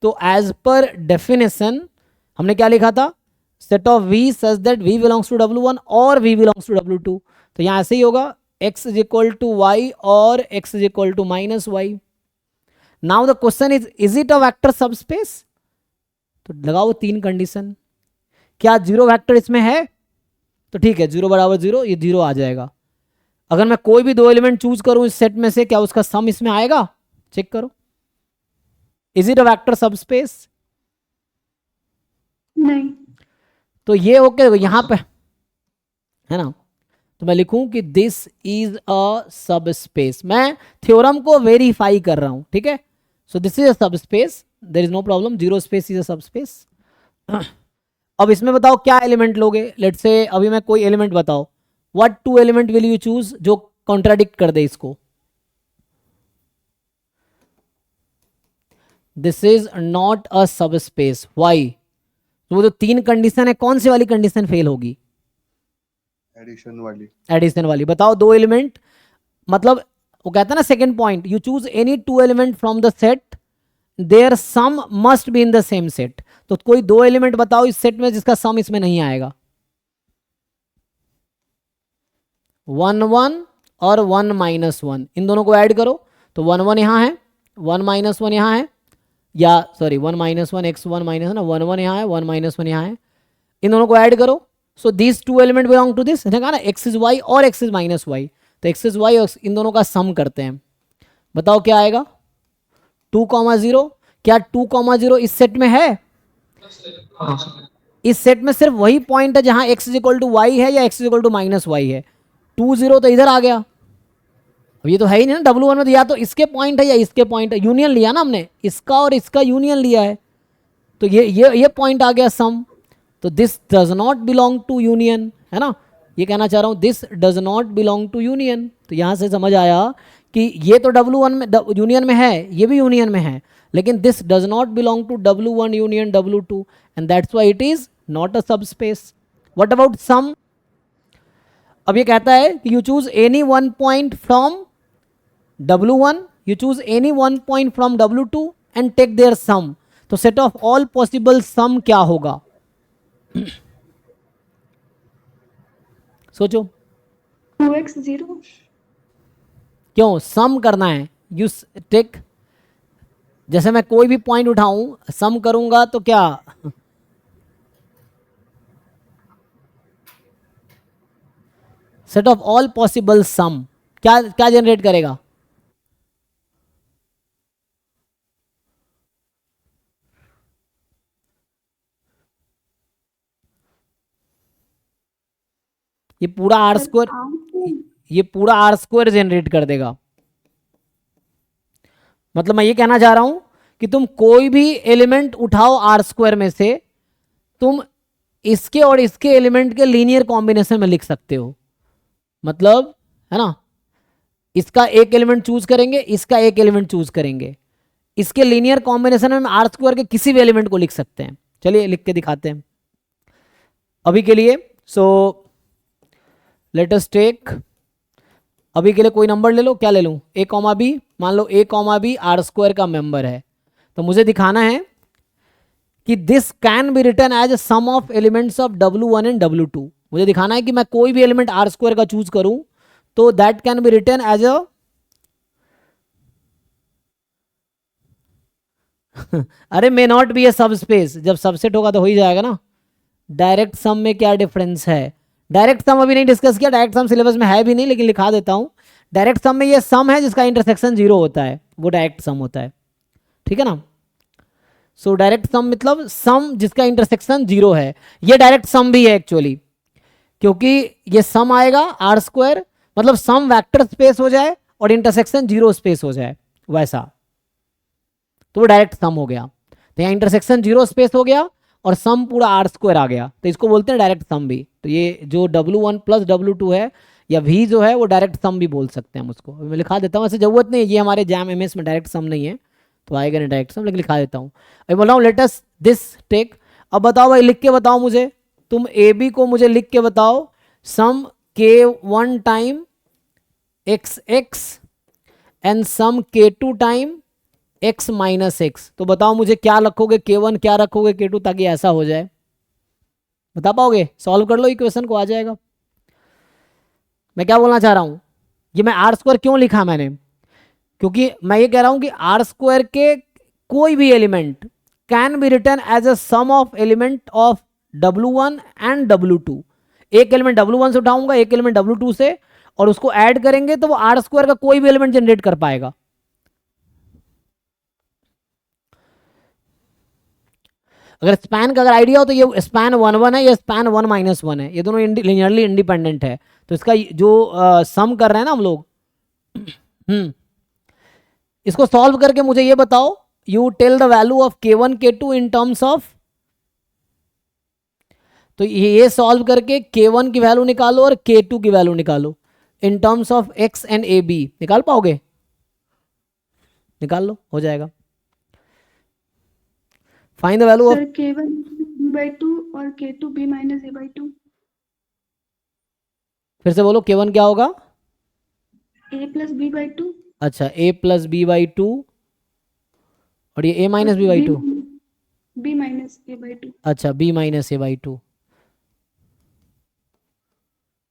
तो एज पर डेफिनेशन हमने क्या लिखा था, set of v such that v belongs to W1 और v बिलोंग्स टू W2। तो यहाँ ऐसे ही होगा, x is equal to y और x is equal to minus y. Now the question is it a vector subspace, तो लगाओ 3 condition, क्या जीरो वेक्टर इसमें है, तो ठीक है 0 बराबर 0, ये 0 आ जाएगा। अगर मैं कोई भी 2 एलिमेंट चूज करूं इस सेट में से, क्या उसका सम इसमें आएगा, चेक करो, is it a vector subspace, नहीं। तो ये ओके यहाँ पे है ना, तो मैं लिखूं कि दिस इज अ सबस्पेस, मैं थ्योरम को वेरीफाई कर रहा हूं, ठीक है। So this is a subspace, there is no problem, zero space is a subspace. अब इसमें बताओ क्या एलिमेंट लोगे, लेट्स से अभी मैं कोई एलिमेंट बताओ, what 2 element will you choose जो कॉन्ट्राडिक्ट कर दे इसको, this is not a subspace, why, तो वो जो 3 कंडीशन है कौन सी वाली कंडीशन फेल होगी, एडिशन वाली। एडिशन वाली। बताओ 2 एलिमेंट, मतलब वो कहता है ना second point, you choose any 2 element from the set there some must be in the same set, तो कोई 2 एलिमेंट बताओ इस सेट में जिसका सम इसमें नहीं आएगा, 1 1 और 1 माइनस 1, इन दोनों को ऐड करो, तो 1 1 यहाँ है, 1 माइनस 1 यहाँ है, या सॉरी 1 माइनस 1 x 1 माइनस ना, 1 1 यहाँ है, 1 माइनस 1 यहाँ है, इन दोनों को ऐड करो, so this 2 element belong to this, कहा ना x इज y और x इज माइनस वाई, तो x इज y और इन दोनों का सम करते हैं, बताओ क्या आएगा, 2,0, क्या 2,0 इस सेट में है, इस सेट में सिर्फ वही पॉइंट है जहां x is equal to y है या x is equal to minus y है, 2 0 तो इधर आ गया, अब ये तो है ही नहीं ना W1 में, तो या तो इसके पॉइंट है या इसके पॉइंट है, यूनियन लिया ना हमने, इसका और इसका यूनियन लिया है, तो ये पॉइंट आ गया सम, तो this does not belong to union, है ना, ये कहना चाह रहा हूँ this does not belong to union. तो यहाँ से समझ आया कि ये तो W1 में यूनियन में है, ये भी यूनियन में है, लेकिन this does not belong to W1 union W2 and that's why it is not a subspace. What about sum, अब ये कहता है कि you choose any 1 point from W1, you choose any 1 point from W2 and take their sum, तो set of all possible sum क्या होगा, सोचो, 2x 0, क्यों सम करना है, यू टेक, जैसे मैं कोई भी पॉइंट उठाऊं सम करूंगा तो क्या, सेट ऑफ ऑल पॉसिबल सम क्या क्या जनरेट करेगा, ये पूरा आर स्क्वायर, ये पूरा आर स्क्वायर जनरेट कर देगा। मतलब मैं ये कहना चाह रहा हूं कि तुम कोई भी एलिमेंट उठाओ आर स्क्वायर में से, तुम इसके और इसके एलिमेंट के लीनियर कॉम्बिनेशन में लिख सकते हो, मतलब है ना, इसका एक एलिमेंट चूज करेंगे, इसका एक एलिमेंट चूज करेंगे, इसके लीनियर कॉम्बिनेशन में आर स्क्वायर के किसी भी एलिमेंट को लिख सकते हैं। चलिए लिख के दिखाते हैं। अभी के लिए सो लेट अस टेक, अभी के लिए कोई नंबर ले लो, क्या ले लूँ, ए कॉमा बी, मान लो a comma b r square का मेंबर है, तो मुझे दिखाना है कि this can be written as a sum of elements of W1 and W2। मुझे दिखाना है कि मैं कोई भी एलिमेंट आर स्क्वायर का चूज करूं तो that can be written as a अरे मे नॉट बी ए सब स्पेस, जब सबसेट होगा तो हो ही जाएगा ना। डायरेक्ट सम में क्या डिफरेंस है, डायरेक्ट सम अभी नहीं डिस्कस किया, डायरेक्ट सम सिलेबस में है भी नहीं, लेकिन लिखा देता हूं। डायरेक्ट सम में ये सम है जिसका इंटरसेक्शन 0 होता है, वो डायरेक्ट सम होता है, ठीक है ना। सो डायरेक्ट सम मतलब सम जिसका इंटरसेक्शन 0 है, ये डायरेक्ट सम भी है एक्चुअली, क्योंकि ये सम आएगा आर स्क्वायर, मतलब सम वेक्टर स्पेस हो जाए और इंटरसेक्शन 0 स्पेस हो जाए वैसा, तो वो डायरेक्ट सम हो गया। तो यहाँ इंटरसेक्शन 0 स्पेस हो गया और सम पूरा आर स्क्वायर आ गया, तो इसको बोलते हैं डायरेक्ट सम भी। तो ये जो W1 प्लस W2 है या V जो है वो डायरेक्ट सम भी बोल सकते हैं हम उसको। मैं लिखा देता हूँ, ऐसे जरूरत नहीं है, ये हमारे जैम MS में डायरेक्ट सम नहीं है तो आएगा नहीं डायरेक्ट सम, लेकिन लिखा देता हूँ। अभी बोल रहा हूँ लेट अस दिस टेक। अब बताओ भाई, लिख के बताओ मुझे, तुम AB को मुझे लिख के बताओ, sum K1 time XX and sum K2 time x minus x. तो बताओ मुझे क्या रखोगे K1, क्या रखोगे K2, ताकि ऐसा हो जाए, बता पाओगे? सॉल्व कर लो इक्वेशन को, आ जाएगा। मैं क्या बोलना चाह रहा हूं, ये मैं आर स्क्वायर क्यों लिखा मैंने, क्योंकि मैं ये कह रहा हूं कि आर स्क्वायर के कोई भी element can be written as a sum of element of W1 and W2। एक एलिमेंट W1 से उठाऊंगा, एक एलिमेंट W2 से, और उसको ऐड करेंगे तो वो आर स्क्वायर का कोई भी एलिमेंट जनरेट कर पाएगा। अगर स्पैन का अगर आइडिया हो तो ये स्पैन 1 1 है, ये स्पैन 1 माइनस 1 है, ये दोनों लिनियरली इंडिपेंडेंट है। तो इसका जो सम कर रहे हैं ना हम लोग, इसको सॉल्व करके मुझे ये बताओ, you tell the value of K1 K2 in terms of, तो ये सॉल्व करके K1 की वैल्यू निकालो और K2 की वैल्यू निकालो इन terms of X and AB। निकाल पाओगे? निकाल लो, हो जाएगा। Find the value of, sir K1 B/2 और K2 B minus A/2। फिर से बोलो, K1 क्या होगा? A plus B/2 अच्छा, A प्लस B/2, और ये A minus B/2, B minus A/2। अच्छा B माइनस A/2।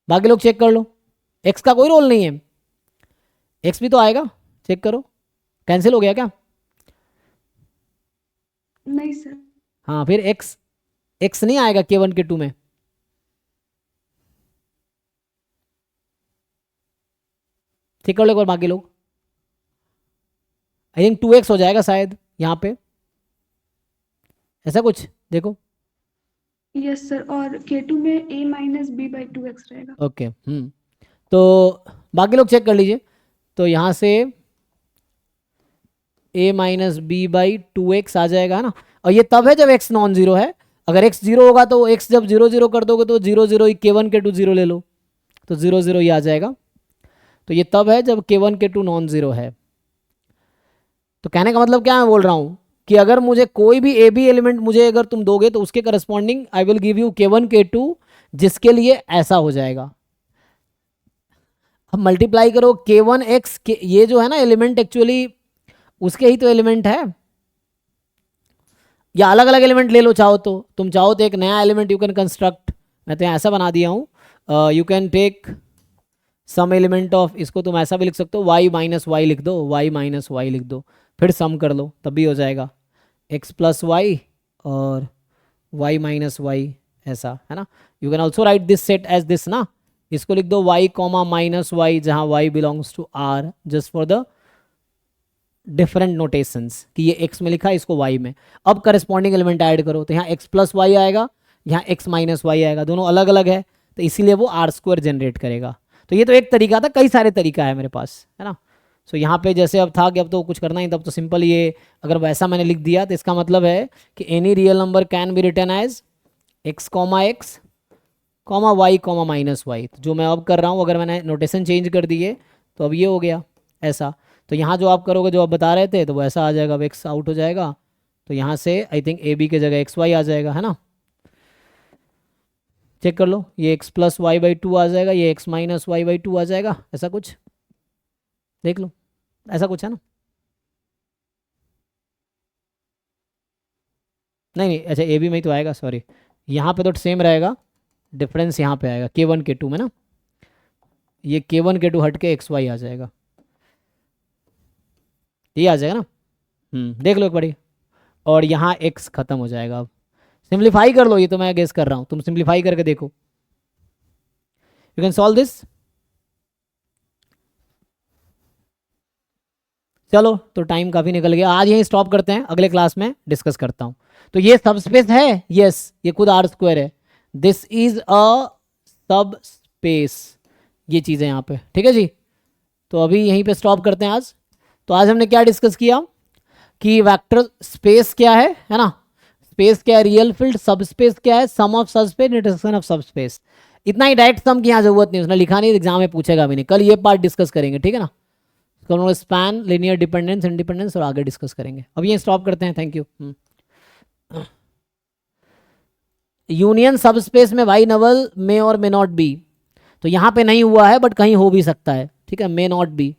बाकी लोग चेक कर लो, X का कोई रोल नहीं है, X भी तो आएगा, चेक करो। कैंसिल हो गया क्या? नहीं सर। हाँ, फिर X नहीं आएगा K1 K2 में। ठीक कर लो एक बार बाकी लोग। आई थिंक 2x हो जाएगा शायद यहाँ पे, ऐसा कुछ देखो। यस सर, और K2 में A minus B/2x रहेगा। ओके, तो बाकी लोग चेक कर लीजिए। तो यहाँ से A माइनस B/2x आ जाएगा, है ना। और ये तब है जब x नॉन जीरो है, अगर x जीरो होगा तो x जब 0 0 कर दोगे तो 0 0 K1 K2 0 ले लो, तो 0 0 ये आ जाएगा। तो ये तब है जब K1 K2 नॉन जीरो है। तो कहने का मतलब क्या मैं बोल रहा हूँ कि अगर मुझे कोई भी AB एलिमेंट मुझे अगर तुम दोगे तो उसके corresponding I will give you K1 K2, जिसके लिए ऐसा हो जाएगा। अब मल्टीप्लाई करो K1x, ये जो है ना एलिमेंट एक्चुअली उसके ही तो एलिमेंट है, या अलग अलग एलिमेंट ले लो चाहो तो, तुम चाहो तो एक नया एलिमेंट यू कैन कंस्ट्रक्ट। मैं तो ऐसा बना दिया हूँ, you can take some element of, इसको तुम ऐसा भी लिख सकते हो, y माइनस वाई लिख दो, y माइनस वाई लिख दो, फिर सम कर लो तब भी हो जाएगा, x प्लस वाई और y माइनस वाई, ऐसा है ना। You can also write this set as this ना, इसको लिख दो y कॉमा माइनस वाई, जहाँ y belongs to r, just for the different notations कि ये x में लिखा है, इसको y में। अब करस्पॉन्डिंग एलिमेंट ऐड करो तो यहाँ x प्लस वाई आएगा, यहाँ x माइनस वाई आएगा, दोनों अलग अलग है तो इसीलिए वो आर स्क्वायर जनरेट करेगा। तो ये तो एक तरीका था, कई सारे तरीका है मेरे पास, है ना। सो यहाँ पे जैसे अब था कि अब तो कुछ करना ही, तब तो सिंपल ये अगर वैसा मैंने लिख दिया तो इसका मतलब है कि any real number can be written as x comma y comma minus y. जो मैं अब कर रहा हूँ, अगर मैंने नोटेशन चेंज कर दिए तो अब ये हो गया ऐसा। तो यहाँ जो आप करोगे, जो आप बता रहे थे, तो वो ऐसा आ जाएगा, अब x आउट हो जाएगा, तो यहाँ से आई थिंक AB की जगह XY आ जाएगा, है ना। चेक कर लो, ये x plus y by two आ जाएगा, ये x minus y by two आ जाएगा, ऐसा कुछ देख लो, ऐसा कुछ है ना? नहीं नहीं, अच्छा ए बी में ही तो आएगा, सॉरी, यहाँ पे तो सेम रहेगा, डिफरेंस यहाँ पे आएगा k1 k2 में ना, ये k1 k2 हट के xy आ जाएगा, ये आ जाएगा ना। देख लो एक बारी, और यहाँ x खत्म हो जाएगा। अब सिंप्लीफाई कर लो, ये तो मैं गेस कर रहा हूँ, तुम सिंप्लीफाई करके देखो, यू कैन सॉल्व दिस। चलो तो टाइम काफ़ी निकल गया, आज यहीं स्टॉप करते हैं, अगले क्लास में डिस्कस करता हूँ। तो ये सब स्पेस है, यस ये खुद आर स्क्वायर है, this is a sub space, ये चीज़ है यहाँ पे, ठीक है जी। तो अभी यहीं पे स्टॉप करते हैं आज। तो आज हमने क्या डिस्कस किया कि वेक्टर स्पेस क्या है ना, स्पेस क्या है, रियल फील्ड, सब स्पेस क्या है, सम ऑफ सब स्पेस, इंटरसेक्शन ऑफ सब स्पेस। इतना ही डायरेक्ट सम की यहाँ जरूरत नहीं, उसने लिखा नहीं, एग्जाम में पूछेगा भी नहीं, कल ये पार्ट डिस्कस करेंगे, ठीक है ना। स्पैन, लिनियर डिपेंडेंस, इंडिपेंडेंस और आगे डिस्कस करेंगे। अब ये स्टॉप करते हैं, थैंक यू। यूनियन सब स्पेस में वाई नवल मे और मे नॉट बी, तो यहाँ पे नहीं हुआ है बट कहीं हो भी सकता है, ठीक है, मे नॉट बी,